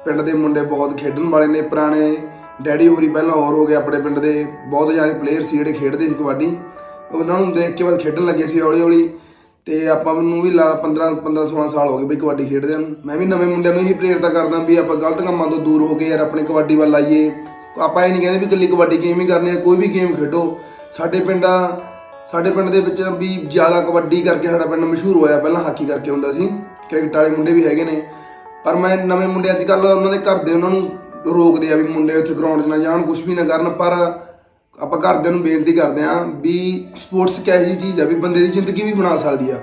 ਪਿੰਡ ਦੇ ਮੁੰਡੇ ਬਹੁਤ ਖੇਡਣ ਵਾਲੇ ਨੇ, ਪੁਰਾਣੇ ਡੈਡੀ ਹੋਰੀ ਪਹਿਲਾਂ ਹੋਰ ਹੋ ਗਏ ਆਪਣੇ ਪਿੰਡ ਦੇ ਬਹੁਤ ਜ਼ਿਆਦਾ ਪਲੇਅਰ ਸੀ ਜਿਹੜੇ ਖੇਡਦੇ ਸੀ ਕਬੱਡੀ। ਉਹਨਾਂ ਨੂੰ ਦੇਖ ਕੇ ਬਾਅਦ ਖੇਡਣ ਲੱਗੇ ਸੀ ਹੌਲੀ ਹੌਲੀ, ਤੇ ਆਪਾਂ ਨੂੰ ਵੀ 15-16 ਸਾਲ ਹੋ ਗਏ ਬਈ ਕਬੱਡੀ ਖੇਡਦਿਆਂ ਨੂੰ। ਮੈਂ ਵੀ ਨਵੇਂ ਮੁੰਡਿਆਂ ਨੂੰ ਇਹੀ ਪ੍ਰੇਰਿਤ ਕਰਦਾ ਵੀ ਆਪਾਂ ਗਲਤ ਕੰਮਾਂ ਤੋਂ ਦੂਰ ਹੋ ਕੇ ਯਾਰ ਆਪਣੇ ਕਬੱਡੀ ਵੱਲ ਆਈਏ। ਆਪਾਂ ਇਹ ਨਹੀਂ ਕਹਿੰਦੇ ਵੀ ਇਕੱਲੀ ਕਬੱਡੀ ਗੇਮ ਹੀ ਕਰਨੀ ਹੈ, ਕੋਈ ਵੀ ਗੇਮ ਖੇਡੋ। ਸਾਡੇ ਪਿੰਡ ਦੇ ਵਿੱਚ ਵੀ ਜ਼ਿਆਦਾ ਕਬੱਡੀ ਕਰਕੇ ਸਾਡਾ ਪਿੰਡ ਮਸ਼ਹੂਰ ਹੋਇਆ, ਪਹਿਲਾਂ ਹਾਕੀ ਕਰਕੇ ਹੁੰਦਾ ਸੀ। ਕ੍ਰਿਕਟ ਵਾਲੇ ਮੁੰਡੇ ਵੀ ਹੈਗੇ ਨੇ, ਪਰ ਮੈਂ ਨਵੇਂ ਮੁੰਡੇ ਅੱਜ ਕੱਲ੍ਹ ਉਹਨਾਂ ਦੇ ਘਰ ਦੇ ਉਹਨਾਂ ਨੂੰ ਰੋਕਦੇ ਆ ਵੀ ਮੁੰਡੇ ਉੱਥੇ ਗਰਾਊਂਡ 'ਚ ਨਾ ਜਾਣ, ਕੁਛ ਵੀ ਨਾ ਕਰਨ। ਪਰ ਆਪਾਂ ਘਰਦਿਆਂ ਨੂੰ ਬੇਨਤੀ ਕਰਦੇ ਹਾਂ ਵੀ ਸਪੋਰਟਸ ਇੱਕ ਇਹੋ ਜਿਹੀ ਚੀਜ਼ ਆ ਵੀ ਬੰਦੇ ਦੀ ਜ਼ਿੰਦਗੀ ਵੀ ਬਣਾ ਸਕਦੀ ਆ।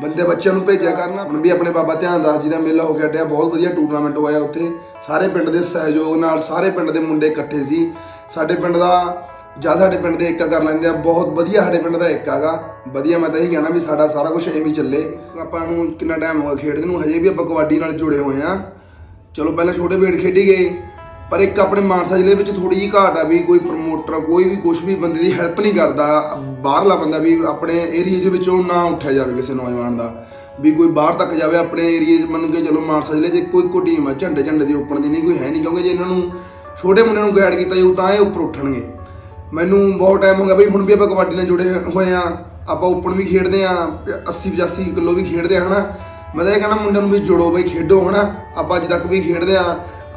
ਬੰਦੇ ਬੱਚਿਆਂ ਨੂੰ ਭੇਜਿਆ ਕਰਨ। ਹੁਣ ਵੀ ਆਪਣੇ ਬਾਬਾ ਧਿਆਨ ਦਾਸ ਜੀ ਦਾ ਮੇਲਾ ਹੋ ਕੇ ਹਟਿਆ, ਬਹੁਤ ਵਧੀਆ ਟੂਰਨਾਮੈਂਟ ਹੋਇਆ ਉੱਥੇ। ਸਾਰੇ ਪਿੰਡ ਦੇ ਸਹਿਯੋਗ ਨਾਲ ਸਾਰੇ ਪਿੰਡ ਦੇ ਮੁੰਡੇ ਇਕੱਠੇ ਸੀ। ਸਾਡੇ ਪਿੰਡ ਦਾ ਜਦ ਸਾਡੇ ਪਿੰਡ ਦੇ ਏਕਾ ਕਰ ਲੈਂਦੇ ਆ, ਬਹੁਤ ਵਧੀਆ ਸਾਡੇ ਪਿੰਡ ਦਾ ਏਕਾ ਗਾ ਵਧੀਆ। ਮੈਂ ਤਾਂ ਇਹੀ ਕਹਿਣਾ ਵੀ ਸਾਡਾ ਸਾਰਾ ਕੁਝ ਐਵੇਂ ਹੀ ਚੱਲੇ। ਆਪਾਂ ਨੂੰ ਕਿੰਨਾ ਟਾਈਮ ਹੋ ਗਿਆ ਖੇਡਦੇ ਨੂੰ, ਹਜੇ ਵੀ ਆਪਾਂ ਕਬੱਡੀ ਨਾਲ ਜੁੜੇ ਹੋਏ ਆ। ਚਲੋ ਪਹਿਲਾਂ ਛੋਟੇ ਵੇੜ ਖੇਡੀ ਗਏ, ਪਰ ਇੱਕ ਆਪਣੇ ਮਾਨਸਾ ਜ਼ਿਲ੍ਹੇ ਵਿੱਚ ਥੋੜੀ ਜਿਹੀ ਘਾਟ ਆ ਵੀ ਕੋਈ ਪ੍ਰਮੋਟਰ ਕੋਈ ਵੀ ਕੁਝ ਵੀ ਬੰਦੇ ਦੀ ਹੈਲਪ ਨਹੀਂ ਕਰਦਾ। ਬਾਹਰਲਾ ਬੰਦਾ ਵੀ ਆਪਣੇ ਏਰੀਏ ਦੇ ਵਿੱਚੋਂ ਨਾ ਉੱਠਿਆ ਜਾਵੇ ਕਿਸੇ ਨੌਜਵਾਨ ਦਾ, ਵੀ ਕੋਈ ਬਾਹਰ ਤੱਕ ਜਾਵੇ। ਆਪਣੇ ਏਰੀਏ 'ਚ ਮੰਨ ਕੇ ਚਲੋ ਮਾਨਸਾ ਜ਼ਿਲ੍ਹੇ 'ਚ ਇੱਕੋ ਟੀਮ ਆ, ਝੰਡੇ ਦੀ ਉੱਪਰ ਦੀ ਨਹੀਂ ਕੋਈ ਹੈ ਨਹੀਂ, ਕਿਉਂਕਿ ਜੇ ਇਹਨਾਂ ਨੂੰ ਛੋਟੇ ਮੁੰਡਿਆਂ ਨੂੰ ਗਾਈਡ ਕੀਤਾ ਜਾਊ ਤਾਂ ਇਹ ਉੱਪਰ ਉੱਠਣਗੇ। ਮੈਨੂੰ ਬਹੁਤ ਟਾਈਮ ਹੋ ਗਿਆ ਬਈ, ਹੁਣ ਵੀ ਆਪਾਂ ਕਬੱਡੀ ਨਾਲ ਜੁੜੇ ਹੋਏ ਆ। ਆਪਾਂ ਓਪਨ ਵੀ ਖੇਡਦੇ ਆ, 80-85 ਕਿਲੋ ਵੀ ਖੇਡਦੇ ਆ, ਹੈ ਨਾ। ਮੈਂ ਤਾਂ ਇਹ ਕਹਿਣਾ ਮੁੰਡਿਆਂ ਨੂੰ ਵੀ ਜੁੜੋ ਬਈ, ਖੇਡੋ, ਹੈ ਨਾ। ਆਪਾਂ ਅੱਜ ਤੱਕ ਵੀ ਖੇਡਦੇ ਆ,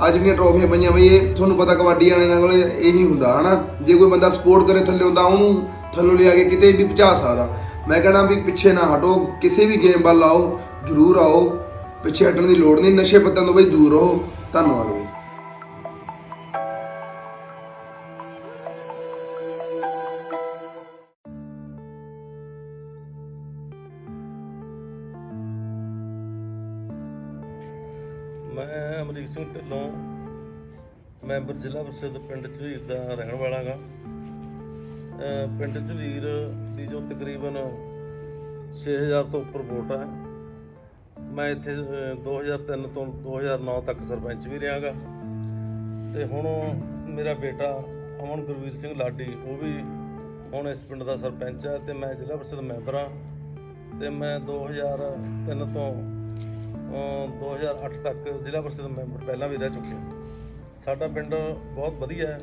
ਅੱਜ ਜਿਹੜੀਆਂ ਟਰੋਫੀਆਂ ਪਈਆਂ ਬਈ ਇਹ ਤੁਹਾਨੂੰ ਪਤਾ ਕਬੱਡੀ ਵਾਲਿਆਂ ਕੋਲ ਇਹੀ ਹੁੰਦਾ, ਹੈ ਨਾ। ਜੇ ਕੋਈ ਬੰਦਾ ਸਪੋਰਟ ਕਰੇ ਥੱਲੇ ਹੁੰਦਾ, ਉਹਨੂੰ ਥੱਲੋਂ ਲਿਆ ਕੇ ਕਿਤੇ ਵੀ ਪਹੁੰਚਾ ਸਕਦਾ। ਮੈਂ ਕਹਿਣਾ ਵੀ ਪਿੱਛੇ ਨਾ ਹਟੋ, ਕਿਸੇ ਵੀ ਗੇਮ ਵੱਲ ਆਓ, ਜ਼ਰੂਰ ਆਓ, ਪਿੱਛੇ ਹਟਣ ਦੀ ਲੋੜ ਨਹੀਂ। ਨਸ਼ੇ ਪੱਤਿਆਂ ਤੋਂ ਬਈ ਦੂਰ ਰਹੋ। ਧੰਨਵਾਦ ਬਈ। ਮੈਂ ਅਮਰੀਕ ਸਿੰਘ ਢਿੱਲੋਂ, ਮੈਂਬਰ ਜ਼ਿਲ੍ਹਾ ਪ੍ਰੀਸ਼ਦ ਪਿੰਡ ਝਰੀਰ ਦਾ ਰਹਿਣ ਵਾਲਾ ਗਾ। ਪਿੰਡ ਝਰੀਰ ਦੀ ਜੋ ਤਕਰੀਬਨ 6000 ਤੋਂ ਉੱਪਰ ਵੋਟ ਹੈ। ਮੈਂ ਇੱਥੇ 2003 ਤੋਂ 2009 ਤੱਕ ਸਰਪੰਚ ਵੀ ਰਿਹਾ ਗਾ, ਤੇ ਹੁਣ ਮੇਰਾ ਬੇਟਾ ਅਮਨ ਗੁਰਵੀਰ ਸਿੰਘ ਲਾਡੀ ਉਹ ਵੀ ਹੁਣ ਇਸ ਪਿੰਡ ਦਾ ਸਰਪੰਚ ਹੈ, ਤੇ ਮੈਂ ਜ਼ਿਲ੍ਹਾ ਪ੍ਰੀਸ਼ਦ ਮੈਂਬਰ ਹਾਂ। ਤੇ ਮੈਂ 2003 ਤੋਂ 2008 ਤੱਕ ਜ਼ਿਲ੍ਹਾ ਪ੍ਰੀਸ਼ਦ ਮੈਂਬਰ ਪਹਿਲਾਂ ਵੀ ਰਹਿ ਚੁੱਕਿਆ। ਸਾਡਾ ਪਿੰਡ ਬਹੁਤ ਵਧੀਆ ਹੈ,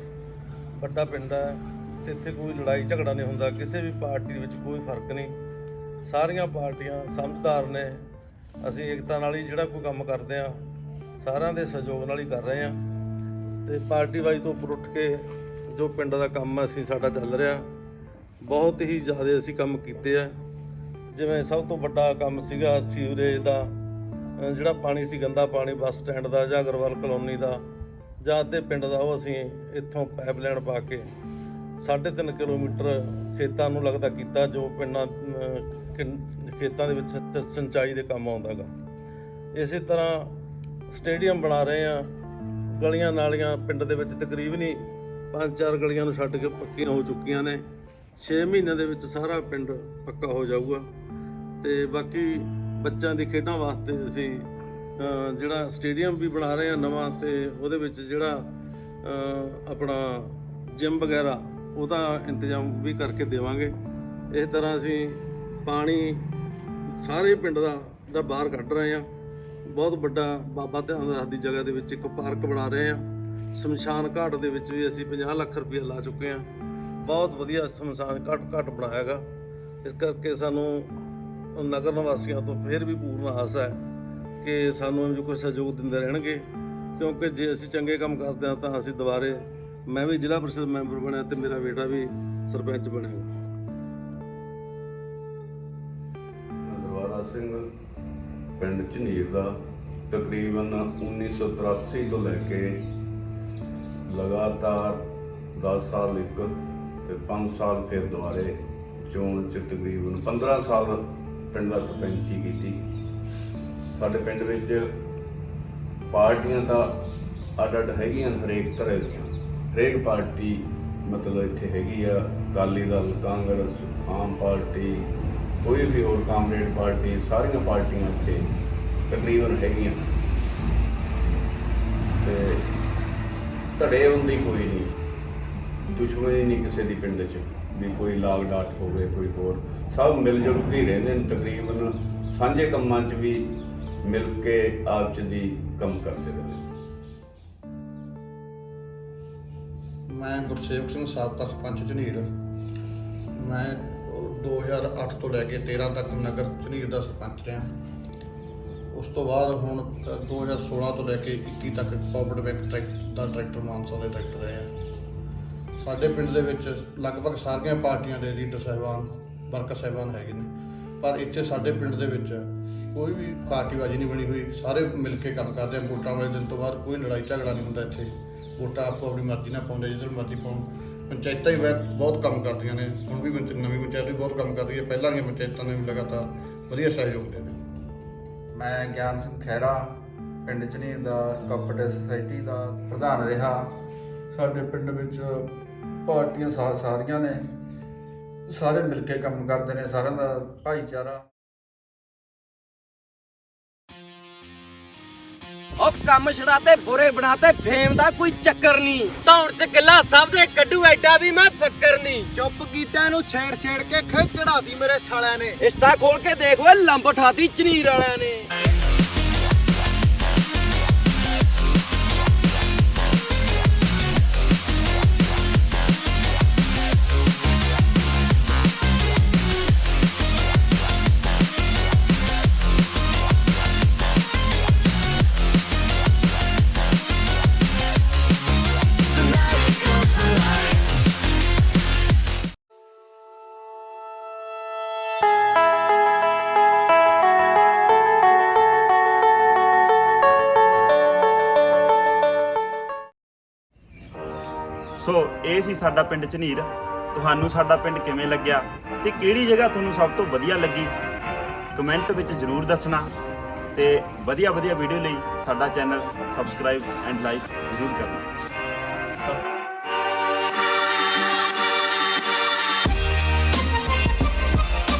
ਵੱਡਾ ਪਿੰਡ ਹੈ। ਇੱਥੇ ਕੋਈ ਲੜਾਈ ਝਗੜਾ ਨਹੀਂ ਹੁੰਦਾ, ਕਿਸੇ ਵੀ ਪਾਰਟੀ ਵਿੱਚ ਕੋਈ ਫਰਕ ਨਹੀਂ। ਸਾਰੀਆਂ ਪਾਰਟੀਆਂ ਸਮਝਦਾਰ ਨੇ। ਅਸੀਂ ਏਕਤਾ ਨਾਲ ਹੀ ਜਿਹੜਾ ਕੋਈ ਕੰਮ ਕਰਦੇ ਹਾਂ, ਸਾਰਿਆਂ ਦੇ ਸਹਿਯੋਗ ਨਾਲ ਹੀ ਕਰ ਰਹੇ ਹਾਂ। ਤੇ ਪਾਰਟੀ ਵਾਈਜ਼ ਤੋਂ ਉੱਪਰ ਉੱਠ ਕੇ ਜੋ ਪਿੰਡ ਦਾ ਕੰਮ ਅਸੀਂ ਸਾਡਾ ਚੱਲ ਰਿਹਾ, ਬਹੁਤ ਹੀ ਜ਼ਿਆਦਾ ਅਸੀਂ ਕੰਮ ਕੀਤੇ ਆ। ਜਿਵੇਂ ਸਭ ਤੋਂ ਵੱਡਾ ਕੰਮ ਸੀਗਾ ਸੀਵਰੇਜ ਦਾ, ਜਿਹੜਾ ਪਾਣੀ ਸੀ ਗੰਦਾ ਪਾਣੀ ਬੱਸ ਸਟੈਂਡ ਦਾ ਜਾਂ ਅਗਰਵਾਲ ਕਲੋਨੀ ਦਾ ਜਾਂ ਅੱਧੇ ਪਿੰਡ ਦਾ, ਉਹ ਅਸੀਂ ਇੱਥੋਂ ਪਾਈਪਲਾਈਨ ਪਾ ਕੇ 3.5 ਕਿਲੋਮੀਟਰ ਖੇਤਾਂ ਨੂੰ ਲੱਗਦਾ ਕੀਤਾ, ਜੋ ਪਿੰਡਾਂ ਖੇਤਾਂ ਦੇ ਵਿੱਚ ਸਿੰਚਾਈ ਦੇ ਕੰਮ ਆਉਂਦਾ ਗਾ। ਇਸੇ ਤਰ੍ਹਾਂ ਸਟੇਡੀਅਮ ਬਣਾ ਰਹੇ ਹਾਂ। ਗਲੀਆਂ ਨਾਲੀਆਂ ਪਿੰਡ ਦੇ ਵਿੱਚ ਤਕਰੀਬਨ 5-4 ਗਲੀਆਂ ਨੂੰ ਛੱਡ ਕੇ ਪੱਕੀਆਂ ਹੋ ਚੁੱਕੀਆਂ ਨੇ। 6 ਮਹੀਨਿਆਂ ਦੇ ਵਿੱਚ ਸਾਰਾ ਪਿੰਡ ਪੱਕਾ ਹੋ ਜਾਊਗਾ। ਤੇ ਬਾਕੀ ਬੱਚਿਆਂ ਦੀ ਖੇਡਾਂ ਵਾਸਤੇ ਅਸੀਂ ਜਿਹੜਾ ਸਟੇਡੀਅਮ ਵੀ ਬਣਾ ਰਹੇ ਹਾਂ ਨਵਾਂ, ਤੇ ਉਹਦੇ ਵਿੱਚ ਜਿਹੜਾ ਆਪਣਾ ਜਿਮ ਵਗੈਰਾ ਉਹਦਾ ਇੰਤਜ਼ਾਮ ਵੀ ਕਰਕੇ ਦੇਵਾਂਗੇ। ਇਸ ਤਰ੍ਹਾਂ ਅਸੀਂ ਪਾਣੀ ਸਾਰੇ ਪਿੰਡ ਦਾ ਜਿਹੜਾ ਬਾਹਰ ਕੱਢ ਰਹੇ ਹਾਂ। ਬਹੁਤ ਵੱਡਾ ਬਾਬਾ ਧਿਆਨ ਦਾਸ ਦੀ ਜਗ੍ਹਾ ਦੇ ਵਿੱਚ ਇੱਕ ਪਾਰਕ ਬਣਾ ਰਹੇ ਹਾਂ। ਸ਼ਮਸ਼ਾਨ ਘਾਟ ਦੇ ਵਿੱਚ ਵੀ ਅਸੀਂ 50 ਲੱਖ ਰੁਪਏ ਲਾ ਚੁੱਕੇ ਹਾਂ। ਬਹੁਤ ਵਧੀਆ ਸ਼ਮਸ਼ਾਨ ਘਾਟ ਬਣਾਇਆ ਹੈਗਾ। ਇਸ ਕਰਕੇ ਸਾਨੂੰ ਨਗਰ ਨਿਵਾਸੀਆਂ ਤੋਂ ਫਿਰ ਵੀ ਪੂਰਨ ਆਸ ਹੈ ਕਿ ਸਾਨੂੰ ਜੋ ਕੋਈ ਸਹਿਯੋਗ ਦਿੰਦੇ ਰਹਿਣਗੇ, ਕਿਉਂਕਿ ਜੇ ਅਸੀਂ ਚੰਗੇ ਕੰਮ ਕਰਦੇ ਹਾਂ ਤਾਂ ਅਸੀਂ ਦੁਬਾਰੇ, ਮੈਂ ਵੀ ਜ਼ਿਲ੍ਹਾ ਪ੍ਰੀਸ਼ਦ ਮੈਂਬਰ ਬਣਿਆ ਤੇ ਮੇਰਾ ਬੇਟਾ ਵੀ ਸਰਪੰਚ ਬਣੇਗਾ। ਦਰਬਾਰਾ ਸਿੰਘ ਪਿੰਡ ਝਨੀਰ ਦਾ ਤਕਰੀਬਨ 1983 ਤੋਂ ਲੈ ਕੇ ਲਗਾਤਾਰ 10 ਸਾਲ ਇੱਕ ਤੇ 5 ਸਾਲ ਫਿਰ ਦੁਬਾਰੇ ਚੋਣ 'ਚ ਤਕਰੀਬਨ 15 ਸਾਲ ਪਿੰਡ ਦਾ ਸਰਪੰਚੀ ਕੀਤੀ। ਸਾਡੇ ਪਿੰਡ ਵਿੱਚ ਪਾਰਟੀਆਂ ਤਾਂ ਅੱਡ ਹੈਗੀਆਂ, ਹਰੇਕ ਤਰ੍ਹਾਂ ਦੀਆਂ, ਹਰੇਕ ਪਾਰਟੀ ਮਤਲਬ ਇੱਥੇ ਹੈਗੀ ਆ। ਅਕਾਲੀ ਦਲ, ਕਾਂਗਰਸ, ਆਮ ਪਾਰਟੀ, ਕੋਈ ਵੀ ਹੋਰ ਕਾਮਰੇਡ ਪਾਰਟੀ, ਸਾਰੀਆਂ ਪਾਰਟੀਆਂ ਇੱਥੇ ਤਕਰੀਬਨ ਹੈਗੀਆਂ। ਤੇ ਧੜੇਬੰਦੀ ਕੋਈ ਨਹੀਂ, ਦੁਸ਼ਮਣੀ ਨਹੀਂ ਕਿਸੇ ਦੀ ਪਿੰਡ 'ਚ ਵੀ ਕੋਈ ਲਾਗ ਡਾਟ ਹੋਵੇ ਕੋਈ ਹੋਰ, ਸਭ ਮਿਲ ਜੁਲ ਕੇ ਹੀ ਰਹਿੰਦੇ ਨੇ। ਤਕਰੀਬਨ ਸਾਂਝੇ ਕੰਮਾਂ 'ਚ ਵੀ ਮਿਲ ਕੇ ਆਪਸ ਦੀ ਕੰਮ ਕਰਦੇ ਰਹਿੰਦੇ। ਮੈਂ ਗੁਰਸੇਵਕ ਸਿੰਘ, ਸਾਬਕਾ ਸਰਪੰਚ ਝਨੀਰ। ਮੈਂ 2008 ਤੋਂ ਲੈ ਕੇ 13 ਤੱਕ ਨਗਰ ਝਨੀਰ ਦਾ ਸਰਪੰਚ ਰਿਹਾ। ਉਸ ਤੋਂ ਬਾਅਦ ਹੁਣ 2016 ਤੋਂ ਲੈ ਕੇ 21 ਤੱਕ ਕੋਆਪਰੇਟਿਵ ਬੈਂਕ ਦਾ ਡਾਇਰੈਕਟਰ ਮਾਨਸਾ ਦੇ ਡਾਇਰੈਕਟਰ ਰਹੇ ਆ। ਸਾਡੇ ਪਿੰਡ ਦੇ ਵਿੱਚ ਲਗਭਗ ਸਾਰੀਆਂ ਪਾਰਟੀਆਂ ਦੇ ਲੀਡਰ ਸਾਹਿਬਾਨ, ਵਰਕਰ ਸਾਹਿਬਾਨ ਹੈਗੇ ਨੇ, ਪਰ ਇੱਥੇ ਸਾਡੇ ਪਿੰਡ ਦੇ ਵਿੱਚ ਕੋਈ ਵੀ ਪਾਰਟੀਬਾਜ਼ੀ ਨਹੀਂ ਬਣੀ ਹੋਈ। ਸਾਰੇ ਮਿਲ ਕੇ ਕੰਮ ਕਰਦੇ ਆ। ਵੋਟਾਂ ਵਾਲੇ ਦਿਨ ਤੋਂ ਬਾਅਦ ਕੋਈ ਲੜਾਈ ਝਗੜਾ ਨਹੀਂ ਹੁੰਦਾ ਇੱਥੇ। ਵੋਟਾਂ ਆਪੋ ਆਪਣੀ ਮਰਜ਼ੀ ਨਾਲ ਪਾਉਂਦੇ, ਜਿੱਧਰ ਮਰਜ਼ੀ ਪਾਉਣ। ਪੰਚਾਇਤਾਂ ਹੀ ਬਹੁਤ ਕੰਮ ਕਰਦੀਆਂ ਨੇ। ਹੁਣ ਵੀ ਨਵੀਂ ਪੰਚਾਇਤ ਵੀ ਬਹੁਤ ਕੰਮ ਕਰ ਰਹੀ ਹੈ। ਪਹਿਲਾਂ ਦੀਆਂ ਪੰਚਾਇਤਾਂ ਨੇ ਵੀ ਲਗਾਤਾਰ ਵਧੀਆ ਸਹਿਯੋਗ ਦੇ ਰਹੇ। ਮੈਂ ਗਿਆਨ ਸਿੰਘ ਖਹਿਰਾ, ਪਿੰਡ ਝਨੀਰ ਦਾ ਕੋਆਪਰੇਟਿਵ ਸੁਸਾਇਟੀ ਦਾ ਪ੍ਰਧਾਨ ਰਿਹਾ। ਸਾਡੇ ਪਿੰਡ ਵਿੱਚ ਪਾਰਟੀਆਂ ਸਾਰੀਆਂ ਨੇ, ਸਾਰੇ ਮਿਲ ਕੇ ਕੰਮ ਕਰਦੇ ਨੇ, ਸਾਰਿਆਂ ਦਾ ਭਾਈਚਾਰਾ। ਉਹ ਕੰਮ ਛੜਾਤੇ ਬੁਰੇ ਬਣਾਤੇ, ਫੇਮ ਦਾ ਕੋਈ ਚੱਕਰ ਨਹੀਂ। ਧੌਣ ਚ ਕਿੱਲਾ ਸਭ ਦੇ ਕੱਢੂ, ਐਡਾ ਵੀ ਮੈਂ ਫੱਕਰ ਨਹੀਂ। ਚੁੱਪ ਕੀਤਾ ਇਹਨੂੰ ਛੇੜ ਛੇੜ ਕੇ ਖਿੱਚ ਚੜਾਤੀ ਮੇਰੇ ਸਾਲਿਆਂ ਨੇ। ਇੰਸਟਾ ਖੋਲ ਕੇ ਦੇਖ ਓਏ, ਲੰਬ ਉਠਾਤੀ ਝਨੀਰ ਵਾਲਿਆਂ ਨੇ। ਸੋ ਇਹ ਸੀ ਸਾਡਾ ਪਿੰਡ ਝਨੀਰ। ਤੁਹਾਨੂੰ ਸਾਡਾ ਪਿੰਡ ਕਿਵੇਂ ਲੱਗਿਆ ਤੇ ਕਿਹੜੀ ਜਗ੍ਹਾ ਤੁਹਾਨੂੰ ਸਭ ਤੋਂ ਵਧੀਆ ਲੱਗੀ, ਕਮੈਂਟ ਵਿੱਚ ਜ਼ਰੂਰ ਦੱਸਣਾ। ਤੇ ਵਧੀਆ ਵੀਡੀਓ ਲਈ ਸਾਡਾ ਚੈਨਲ ਸਬਸਕ੍ਰਾਈਬ ਐਂਡ ਲਾਈਕ ਜ਼ਰੂਰ ਕਰਨਾ।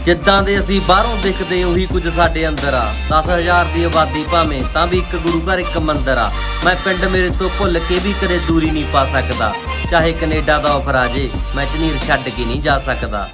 ਜਿੱਦਾਂ ਦੇ ਅਸੀਂ ਬਾਹਰੋਂ ਦਿਖਦੇ ਉਹੀ ਕੁਝ ਸਾਡੇ ਅੰਦਰ ਆ। 10,000 ਦੀ ਆਬਾਦੀ ਭਾਵੇਂ ਤਾਂ ਵੀ ਇੱਕ ਗੁਰੂ ਘਰ ਇੱਕ ਮੰਦਰ ਆ। ਮੈਂ ਪਿੰਡ ਮੇਰੇ ਤੋਂ ਭੁੱਲ ਕੇ ਵੀ ਕਦੇ ਦੂਰੀ ਨਹੀਂ ਪਾ ਸਕਦਾ। ਚਾਹੇ ਕੈਨੇਡਾ ਦਾ ਆਫਰ ਆ ਜੇ, ਮੈਂ ਝਨੀਰ ਛੱਡ ਕੇ ਨਹੀਂ ਜਾ ਸਕਦਾ।